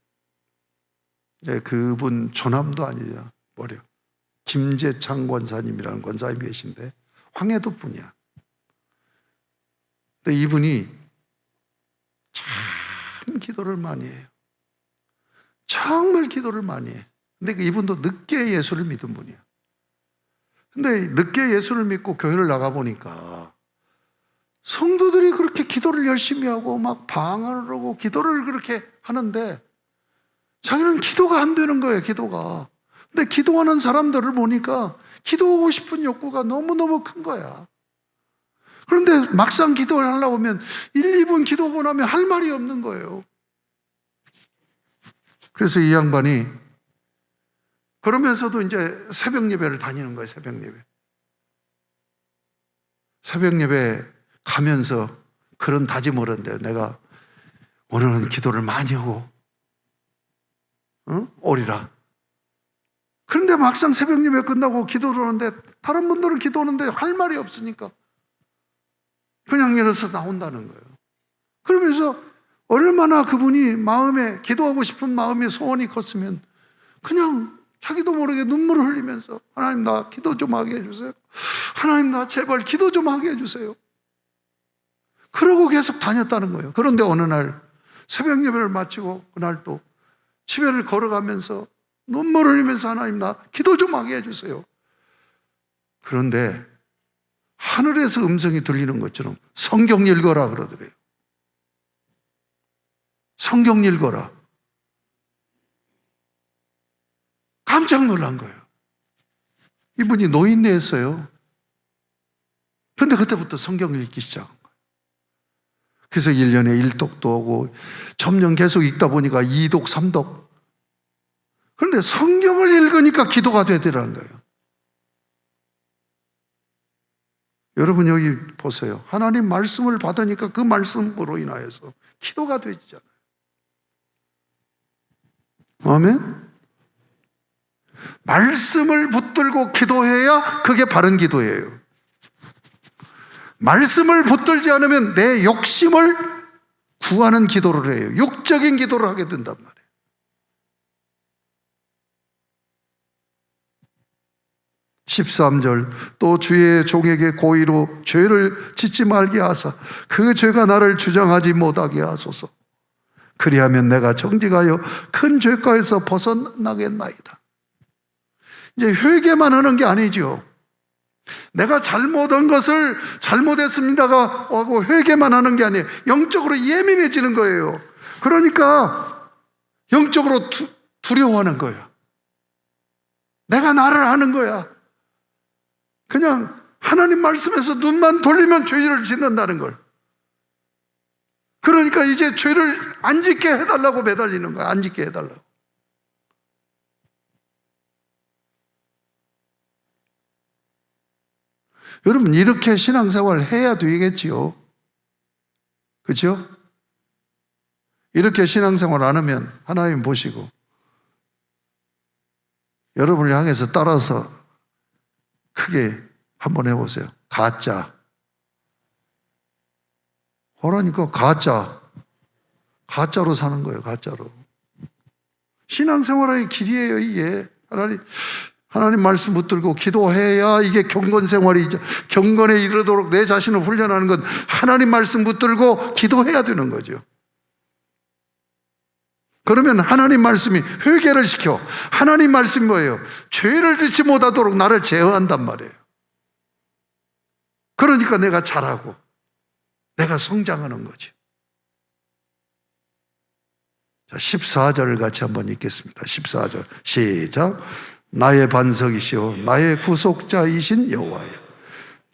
그분 조남도 아니냐, 뭐래요? 김재창 권사님이라는 권사님이 계신데 황해도 분이야. 근데 이분이 참 기도를 많이 해요. 정말 기도를 많이 해. 근데 이분도 늦게 예수를 믿은 분이야. 근데 늦게 예수를 믿고 교회를 나가보니까 성도들이 그렇게 기도를 열심히 하고 막 방언을 하고 기도를 그렇게 하는데 자기는 기도가 안 되는 거예요, 기도가. 근데 기도하는 사람들을 보니까 기도하고 싶은 욕구가 너무너무 큰 거야. 그런데 막상 기도를 하려고 하면 1, 2분 기도하고 나면 할 말이 없는 거예요. 그래서 이 양반이 그러면서도 이제 새벽 예배를 다니는 거예요, 새벽 예배. 새벽 예배 가면서 그런 다짐을 하는데, 내가 오늘은 기도를 많이 하고 오리라. 그런데 막상 새벽 예배 끝나고 기도를 하는데, 다른 분들은 기도하는데 할 말이 없으니까 그냥 일어서 나온다는 거예요. 그러면서 얼마나 그분이 마음에, 기도하고 싶은 마음의 소원이 컸으면 그냥 자기도 모르게 눈물을 흘리면서, 하나님 나 기도 좀 하게 해주세요. 하나님 나 제발 기도 좀 하게 해주세요. 그러고 계속 다녔다는 거예요. 그런데 어느 날 새벽 예배를 마치고 그날 또 집에를 걸어가면서 눈물을 흘리면서, 하나님 나 기도 좀 하게 해주세요. 그런데 하늘에서 음성이 들리는 것처럼 성경 읽어라 그러더래요. 성경 읽어라. 깜짝 놀란 거예요. 이분이 노인네였어요. 근데 그때부터 성경을 읽기 시작한 거예요. 그래서 1년에 1독도 오고 점점 계속 읽다 보니까 2독, 3독. 그런데 성경을 읽으니까 기도가 되더라는 거예요. 여러분 여기 보세요. 하나님 말씀을 받으니까 그 말씀으로 인하여서 기도가 되잖아요. 아멘? 말씀을 붙들고 기도해야 그게 바른 기도예요. 말씀을 붙들지 않으면 내 욕심을 구하는 기도를 해요. 육적인 기도를 하게 된단 말이에요. (13절) 또 주의 종에게 고의로 죄를 짓지 말게 하사 그 죄가 나를 주장하지 못하게 하소서. 그리하면 내가 정직하여 큰 죄가에서 벗어나겠나이다. 이제 회개만 하는 게 아니죠. 내가 잘못한 것을 잘못했습니다가 하고 회개만 하는 게 아니에요. 영적으로 예민해지는 거예요. 그러니까 영적으로 두려워하는 거예요. 내가 나를 아는 거야. 그냥 하나님 말씀에서 눈만 돌리면 죄를 짓는다는 걸. 그러니까 이제 죄를 안 짓게 해달라고 매달리는 거야. 안 짓게 해달라고. 여러분 이렇게 신앙생활 해야 되겠지요. 그렇죠? 이렇게 신앙생활 안 하면 하나님 보시고 여러분을 향해서 따라서 크게 한번 해보세요. 가짜. 그러니까 가짜로 사는 거예요. 가짜로. 신앙생활의 길이에요. 이게 하나님 말씀 붙들고 기도해야 이게 경건생활이죠. 경건에 이르도록 내 자신을 훈련하는 건 하나님 말씀 붙들고 기도해야 되는 거죠. 그러면 하나님 말씀이 회개를 시켜. 하나님 말씀이 뭐예요? 죄를 짓지 못하도록 나를 제어한단 말이에요. 그러니까 내가 잘하고 내가 성장하는 거죠. 자, 14절을 같이 한번 읽겠습니다. 14절 시작. 나의 반석이시오 나의 구속자이신 여호와여,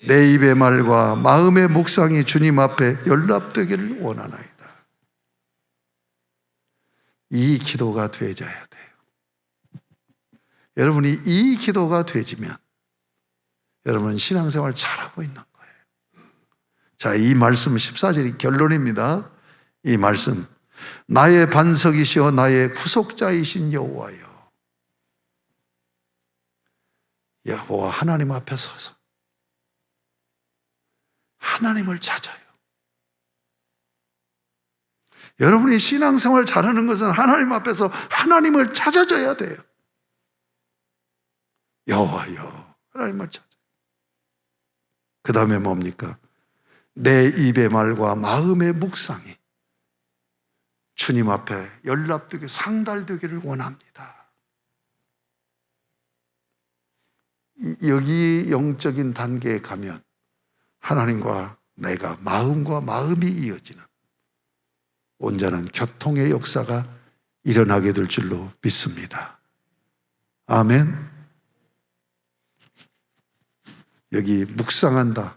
내 입의 말과 마음의 묵상이 주님 앞에 연락되기를 원하나이다. 이 기도가 되어져야 돼요. 여러분이 이 기도가 되지면 여러분은 신앙생활 잘하고 있는 거예요. 자, 이 말씀 14절이 결론입니다. 이 말씀, 나의 반석이시오 나의 구속자이신 여호와여. 여호와 하나님 앞에 서서 하나님을 찾아요. 여러분이 신앙생활 잘하는 것은 하나님 앞에서 하나님을 찾아줘야 돼요. 여호와여, 하나님을 찾아요. 그 다음에 뭡니까? 내 입의 말과 마음의 묵상이 주님 앞에 연락되게 상달되기를 원합니다. 여기 영적인 단계에 가면 하나님과 내가 마음과 마음이 이어지는 온전한 교통의 역사가 일어나게 될 줄로 믿습니다. 아멘. 여기 묵상한다.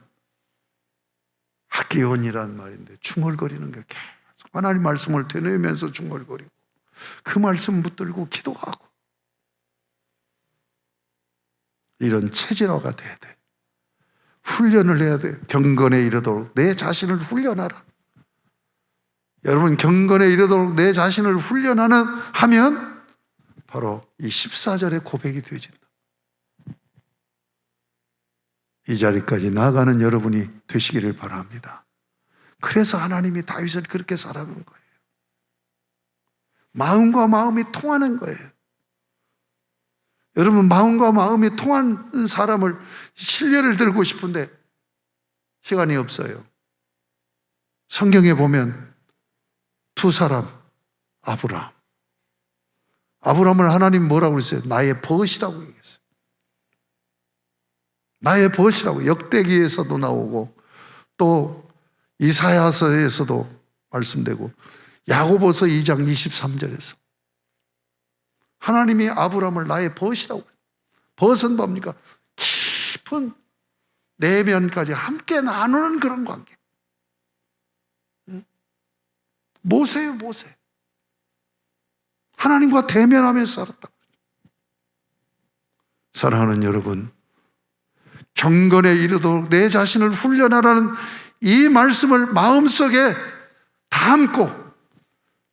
학기원이란 말인데 중얼거리는 게 계속 하나님 말씀을 되뇌면서 중얼거리고 그 말씀 붙들고 기도하고 이런 체질화가 돼야 돼. 훈련을 해야 돼요. 경건에 이르도록 내 자신을 훈련하라. 여러분, 경건에 이르도록 내 자신을 하면 바로 이 14절의 고백이 되어진다. 이 자리까지 나아가는 여러분이 되시기를 바랍니다. 그래서 하나님이 다윗을 그렇게 사랑한 거예요. 마음과 마음이 통하는 거예요. 여러분, 마음과 마음이 통한 사람을 신뢰를 들고 싶은데 시간이 없어요. 성경에 보면 두 사람, 아브라함을 하나님 뭐라고 그랬어요? 나의 벗이라고 얘기했어요. 나의 벗이라고. 역대기에서도 나오고 또 이사야서에서도 말씀되고 야고보서 2장 23절에서 하나님이 아브라함을 나의 벗이라고. 벗은 뭡니까? 깊은 내면까지 함께 나누는 그런 관계. 모세예요, 모세. 하나님과 대면하면서 살았다. 사랑하는 여러분, 경건에 이르도록 내 자신을 훈련하라는 이 말씀을 마음속에 담고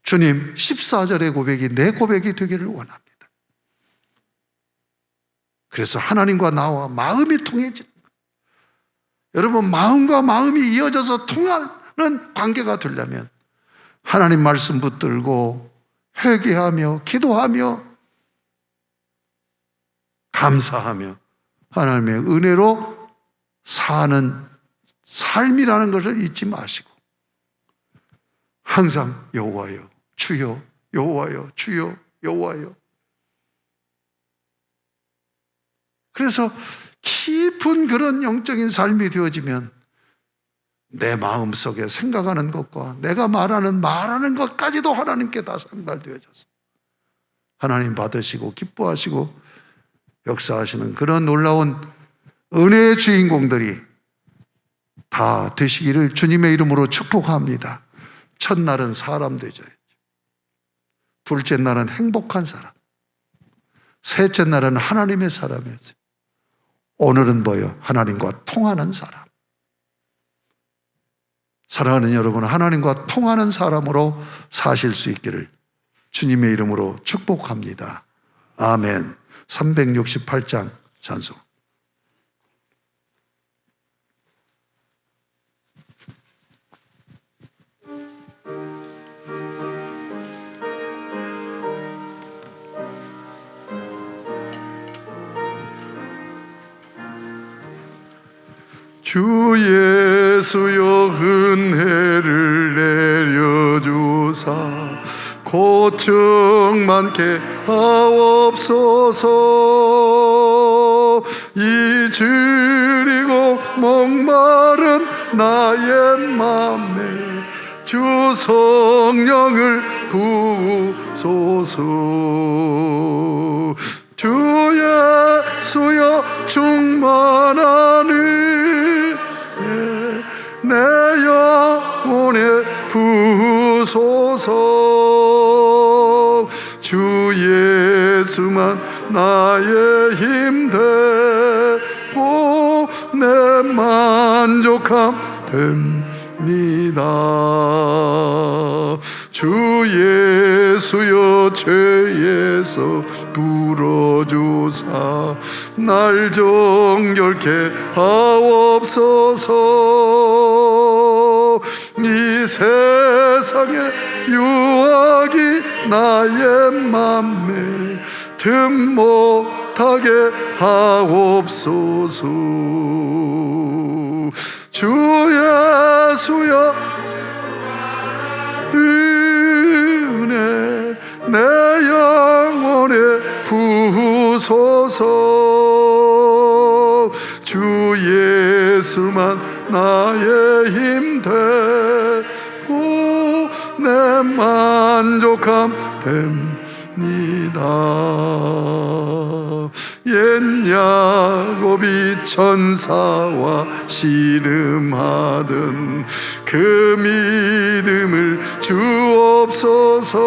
주님 14절의 고백이 내 고백이 되기를 원합니다. 그래서 하나님과 나와 마음이 통해지는 거예요. 여러분, 마음과 마음이 이어져서 통하는 관계가 되려면 하나님 말씀 붙들고 회개하며 기도하며 감사하며 하나님의 은혜로 사는 삶이라는 것을 잊지 마시고 항상 여호와여 주여, 여호와여 주여, 여호와여. 그래서 깊은 그런 영적인 삶이 되어지면 내 마음속에 생각하는 것과 내가 말하는 것까지도 하나님께 다 상달되어져서 하나님 받으시고 기뻐하시고 역사하시는 그런 놀라운 은혜의 주인공들이 다 되시기를 주님의 이름으로 축복합니다. 첫날은 사람 되줘야죠. 둘째 날은 행복한 사람. 셋째 날은 하나님의 사람이었어요. 오늘은 뭐예요? 하나님과 통하는 사람. 사랑하는 여러분, 하나님과 통하는 사람으로 사실 수 있기를 주님의 이름으로 축복합니다. 아멘. 368장 찬송. 주 예수여 은혜를 내려주사 고충 많게 하옵소서. 이주리고 목마른 나의 맘에 주 성령을 부으소서. 주 예수여 충만한 내 영혼에 부으소서. 주 예수만 나의 힘 되고 내 만족함 됩니다. 주 예수여 죄에서 풀어주사 날 정결케 하옵소서. 이 세상의 유혹이 나의 맘에 틈 못하게 하옵소서. 주 예수여 은혜 내 영혼에 부으소서. 주 예수만 나의 힘 되고 내 만족함 됩니다. 옛 야곱이 천사와 씨름하던 그 믿음을 주옵소서.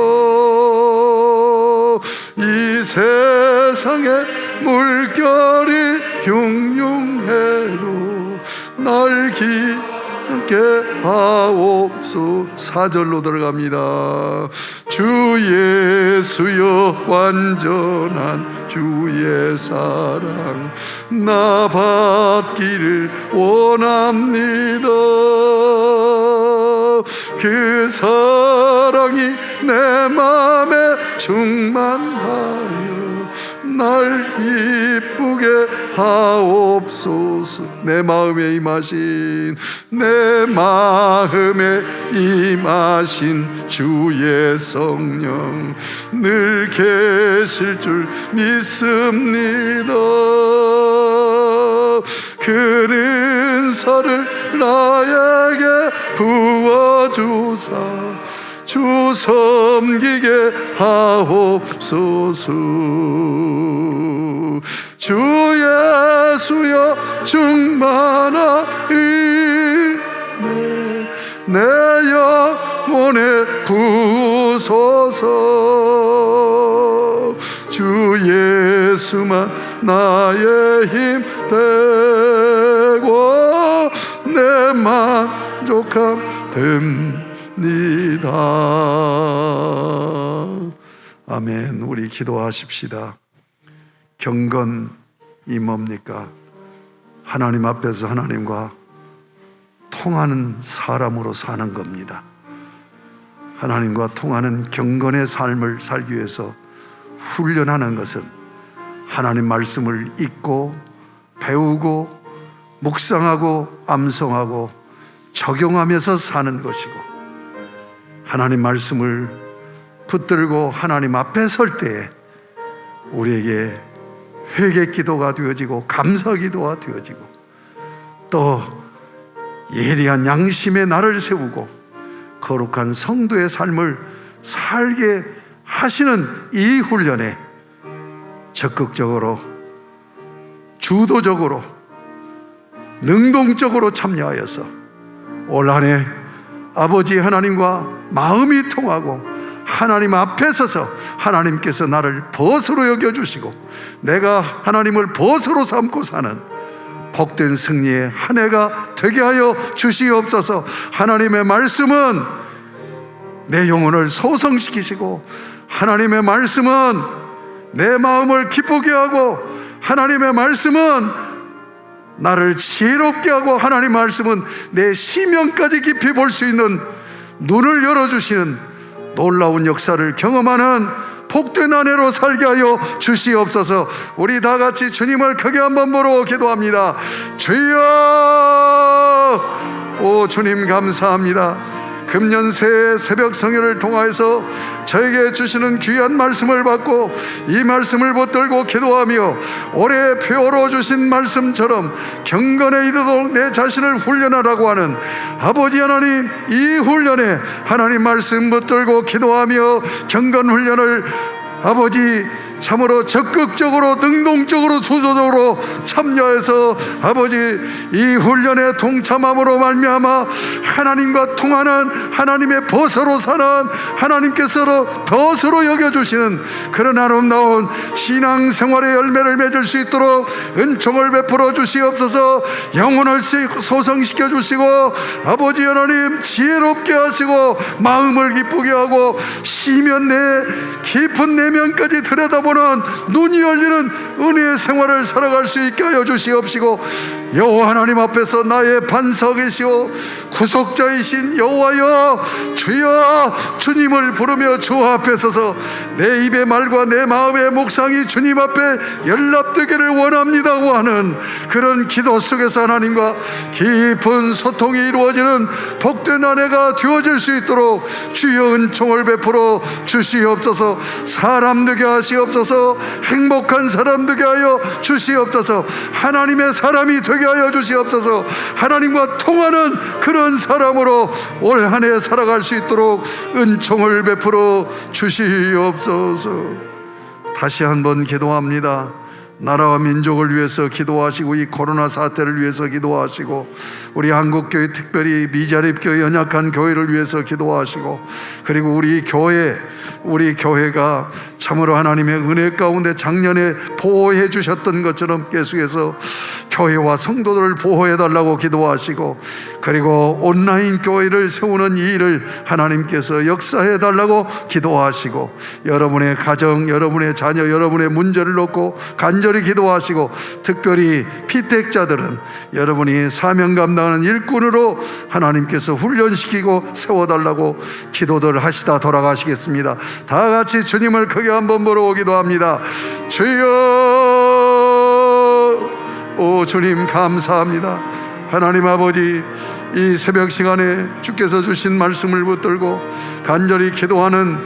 이 세상에 물결이 흉흉해도 날 기쁘게 하옵소. 4절로 들어갑니다. 주 예수여 완전한 주의 사랑 나 받기를 원합니다. 그 사랑이 내 맘에 충만하여 날 기쁘게 하옵소서. 내 마음에 임하신 주의 성령 늘 계실 줄 믿습니다. 그 은사를 나에게 부어주사 주 섬기게 하옵소서. 주 예수여 충만한 은혜 내 영혼에 부으소서. 주 예수만 나의 힘 되고 내 만족함 됩니다. 아멘. 우리 기도하십시다. 경건이 뭡니까? 하나님 앞에서 하나님과 통하는 사람으로 사는 겁니다. 하나님과 통하는 경건의 삶을 살기 위해서 훈련하는 것은 하나님 말씀을 읽고 배우고 묵상하고 암송하고 적용하면서 사는 것이고, 하나님 말씀을 붙들고 하나님 앞에 설 때에 우리에게 회개 기도가 되어지고 감사 기도가 되어지고 또 예리한 양심의 나를 세우고 거룩한 성도의 삶을 살게 하시는 이 훈련에 적극적으로 주도적으로 능동적으로 참여하여서 올 한 해 아버지 하나님과 마음이 통하고 하나님 앞에 서서 하나님께서 나를 벗으로 여겨주시고 내가 하나님을 벗으로 삼고 사는 복된 승리의 한 해가 되게 하여 주시옵소서. 하나님의 말씀은 내 영혼을 소성시키시고 하나님의 말씀은 내 마음을 기쁘게 하고 하나님의 말씀은 나를 지혜롭게 하고 하나님의 말씀은 내 심령까지 깊이 볼 수 있는 눈을 열어주시는 놀라운 역사를 경험하는 복된 한 해로 살게 하여 주시옵소서. 우리 다 같이 주님을 크게 한번 보러 기도합니다. 주여, 오 주님 감사합니다. 금년새 새벽 성회를 통하여서 저에게 주시는 귀한 말씀을 받고 이 말씀을 붙들고 기도하며 올해 표로 주신 말씀처럼 경건에 이르도록 내 자신을 훈련하라고 하는 아버지 하나님, 이 훈련에 하나님 말씀 붙들고 기도하며 경건 훈련을 아버지 참으로 적극적으로 능동적으로 주도적으로 참여해서 아버지 이 훈련에 동참함으로 말미암아 하나님과 통하는 하나님의 벗으로 사는 하나님께서 벗으로 여겨주시는 그런 아름다운 신앙생활의 열매를 맺을 수 있도록 은총을 베풀어 주시옵소서. 영혼을 소성시켜 주시고 아버지 하나님 지혜롭게 하시고 마음을 기쁘게 하고 시면 내 깊은 내면까지 들여다보는 눈이 열리는 은혜의 생활을 살아갈 수 있게 하여 주시옵시고 여호와 하나님 앞에서 나의 반석이시오 구속자이신 여호와여 주여, 주님을 부르며 주 앞에 서서 내 입의 말과 내 마음의 묵상이 주님 앞에 연락되기를 원합니다고 하는 그런 기도 속에서 하나님과 깊은 소통이 이루어지는 복된 한 해가 되어질 수 있도록 주여 은총을 베풀어 주시옵소서. 사람 되게 하시옵소서. 행복한 사람 되게 하여 주시옵소서. 하나님의 사람이 되게 하여 주시옵소서. 하나님과 통하는 그런 사람으로 올 한 해 살아갈 수 있도록 은총을 베풀어 주시옵소서. 다시 한번 기도합니다. 나라와 민족을 위해서 기도하시고 이 코로나 사태를 위해서 기도하시고 우리 한국교회 특별히 미자립교회 연약한 교회를 위해서 기도하시고 그리고 우리 교회 우리 교회가 참으로 하나님의 은혜 가운데 작년에 보호해 주셨던 것처럼 계속해서 교회와 성도들을 보호해 달라고 기도하시고, 그리고 온라인 교회를 세우는 이 일을 하나님께서 역사해 달라고 기도하시고, 여러분의 가정, 여러분의 자녀, 여러분의 문제를 놓고 간절히 기도하시고, 특별히 피택자들은 여러분이 사명 감당하는 일꾼으로 하나님께서 훈련시키고 세워달라고 기도들 하시다 돌아가시겠습니다. 다 같이 주님을 크게 한번 보러 기도합니다. 주여, 오 주님 감사합니다. 하나님 아버지, 이 새벽 시간에 주께서 주신 말씀을 붙들고 간절히 기도하는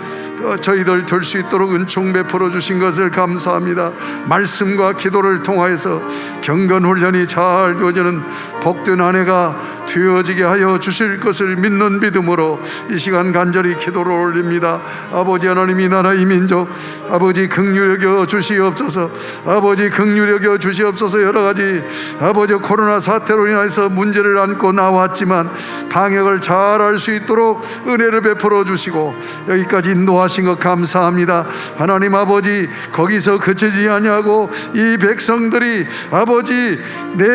저희들 될 수 있도록 은총 베풀어 주신 것을 감사합니다. 말씀과 기도를 통하여서 경건 훈련이 잘 되어지는 복된 한 해가 되어지게 하여 주실 것을 믿는 믿음으로 이 시간 간절히 기도를 올립니다. 아버지 하나님, 이 나라 이 민족 아버지 긍휼히 여겨 주시옵소서. 아버지 긍휼히 여겨 주시옵소서. 여러 가지 아버지 코로나 사태로 인해서 문제를 안고 나왔지만 방역을 잘 할 수 있도록 은혜를 베풀어 주시고 여기까지 인도하신 것 감사합니다. 하나님 아버지, 거기서 그치지 아니하고 이 백성들이 아버지 내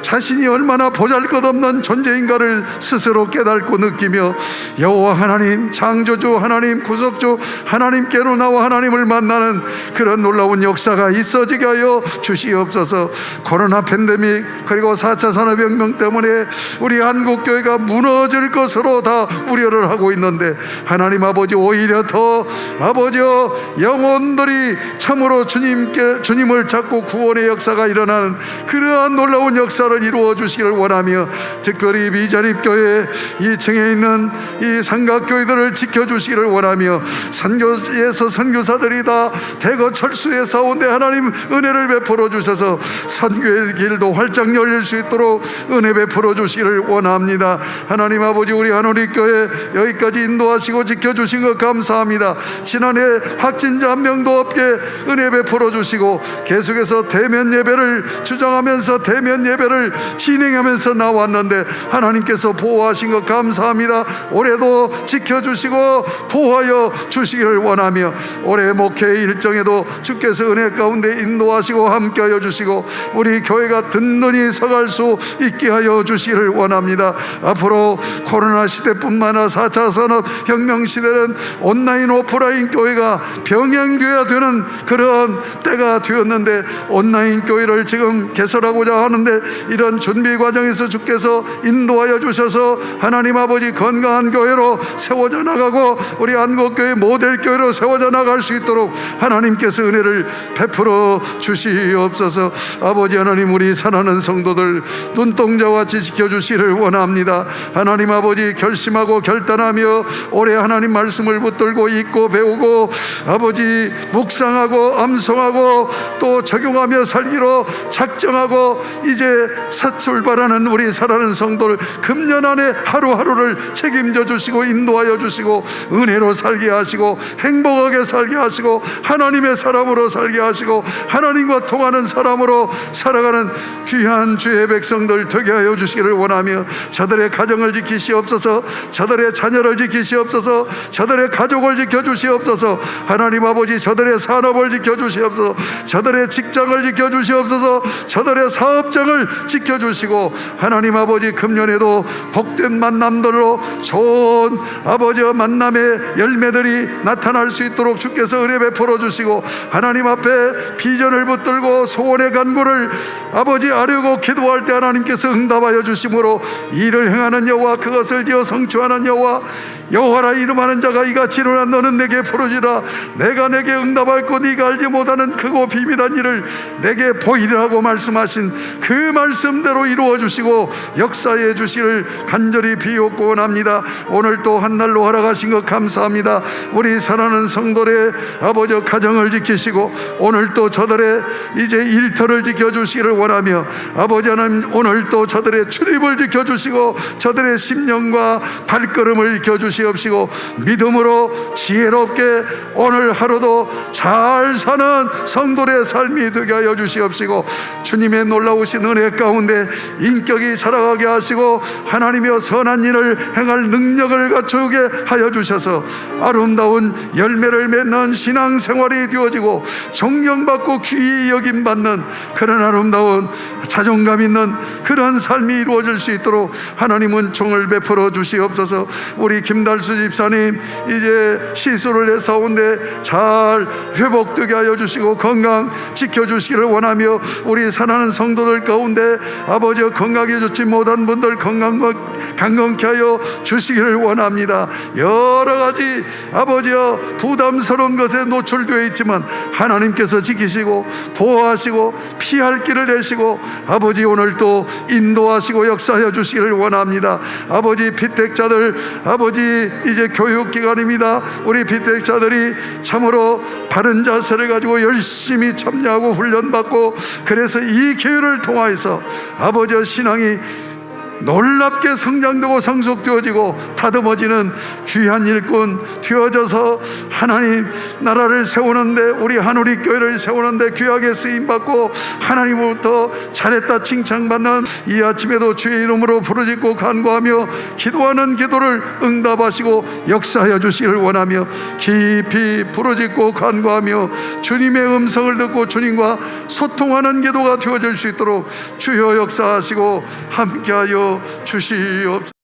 자신이 얼마나 보잘것없는 존재인가를 스스로 깨닫고 느끼며 여호와 하나님, 창조주 하나님, 구속주 하나님께로 나와 하나님을 만나는 그런 놀라운 역사가 있어지게 하여 주시옵소서. 코로나 팬데믹 그리고 4차 산업혁명 때문에 우리 한국교회가 무너질 것으로 다 우려를 하고 있는데, 하나님 아버지, 오히려 더 아버지여 영혼들이 참으로 주님을 찾고 구원의 역사가 일어나는 그러한 놀라운 역사를 이루어 주시기를 원하며, 특별히 미자립교회 2층에 있는 이 삼각교회들을 지켜주시기를 원하며, 선교에서 선교사들이 다 대거 철수해 싸운데 하나님 은혜를 베풀어 주셔서 선교의 길도 활짝 열릴 수 있도록 은혜 베풀어 주시기를 원합니다. 하나님 아버지, 우리 한우리교회 여기까지 인도하시고 지켜주신 것 감사합니다. 지난해 확진자 한 명도 없게 은혜 베풀어 주시고 계속해서 대면 예배를 주장하면서 대면 예배를 진행하면서 나왔는데 하나님께서 보호하신 것 감사합니다. 올해도 지켜주시고 보호하여 주시기를 원하며, 올해 목회 일정에도 주께서 은혜 가운데 인도하시고 함께하여 주시고 우리 교회가 든든히 서갈 수 있게 하여 주시기를 원합니다. 앞으로 코로나 시대뿐만 아니라 4차 산업혁명 시대는 온라인 오프라인 교회가 병행되어야 되는 그런 때가 되었는데, 온라인 교회를 지금 개설하고자 하는데 이런 준비 과정에서 주께서 인도하여 주셔서 하나님 아버지 건강한 교회로 세워져 나가고 우리 한국교회 모델 교회로 세워져 나갈 수 있도록 하나님께서 은혜를 베풀어 주시옵소서. 아버지 하나님, 우리 사랑하는 성도들 눈동자와 같이 지켜주시기를 원합니다. 하나님 아버지, 결심하고 결단하며 올해 하나님 말씀을 붙들고 읽고 배우고 아버지 묵상하고 암송하고 또 적용하며 살기로 작정하고 이제 새 출발하는 우리 사랑하는 성도를 금년 안에 하루하루를 책임져 주시고 인도하여 주시고 은혜로 살게 하시고 행복하게 살게 하시고 하나님의 사람으로 살게 하시고 하나님과 통하는 사람으로 살아가는 귀한 주의 백성들 되게 하여 주시기를 원하며, 저들의 가정을 지키시옵소서. 저들의 자녀를 지키시옵소서. 저들의 가족을 지켜주시옵소서. 하나님 아버지, 저들의 산업을 지켜주시옵소서. 저들의 직장을 지켜주시옵소서. 저들의 사업장을 지켜주시고 하나님 아버지, 금년에도 복된 만남들로 좋은 아버지와 만남의 열매들이 나타날 수 있도록 주께서 은혜 베풀어 주시고, 하나님 앞에 비전을 붙들고 소원의 간구를 아버지 아뢰고 기도할 때 하나님께서 응답하여 주심으로 일을 행하는 여호와, 그것을 지어 성취하는 여호와, 여호와라 이름하는 자가 이같이 일어나 너는 내게 부르지라. 내가 내게 응답할 것 네가 알지 못하는 크고 비밀한 일을 내게 보이리라고 말씀하신 그 말씀대로 이루어 주시고 역사해 주시기를 간절히 비옵고 원합니다. 오늘 또 한날로 허락하신 것 감사합니다. 우리 사랑하는 성도의 아버지 가정을 지키시고 오늘 또 저들의 이제 일터를 지켜주시기를 원하며, 아버지 하나님 오늘 또 저들의 출입을 지켜주시고 저들의 심령과 발걸음을 지켜주시고 주시옵시고 믿음으로 지혜롭게 오늘 하루도 잘 사는 성도의 삶이 되게 하여 주시옵시고 주님의 놀라우신 은혜 가운데 인격이 자라가게 하시고 하나님의 선한 일을 행할 능력을 갖추게 하여 주셔서 아름다운 열매를 맺는 신앙생활이 되어지고 존경받고 귀히 여김받는 그런 아름다운 자존감 있는 그런 삶이 이루어질 수 있도록 하나님은 총을 베풀어 주시옵소서. 우리 김달수 집사님 이제 시술을 해서온데 잘 회복되게 하여 주시고 건강 지켜주시기를 원하며 우리 사랑하는 성도들 가운데 아버지 건강에 좋지 못한 분들 강건케 하여 주시기를 원합니다. 여러 가지 아버지여 부담스러운 것에 노출되어 있지만 하나님께서 지키시고 보호하시고 피할 길을 내시고 아버지 오늘 또 인도하시고 역사하여 주시기를 원합니다. 아버지 피택자들 아버지 이제 교육기간입니다. 우리 피택자들이 참으로 바른 자세를 가지고 열심히 참여하고 훈련받고 그래서 이 기회를 통하여서 아버지의 신앙이 놀랍게 성장되고 성숙되어지고 다듬어지는 귀한 일꾼 되어져서 하나님 나라를 세우는데 우리 한우리 교회를 세우는데 귀하게 쓰임받고 하나님으로부터 잘했다 칭찬받는 이 아침에도 주의 이름으로 부르짖고 간구하며 기도하는 기도를 응답하시고 역사하여 주시기를 원하며 깊이 부르짖고 간구하며 주님의 음성을 듣고 주님과 소통하는 기도가 되어질 수 있도록 주여 역사하시고 함께하여 주시옵소서.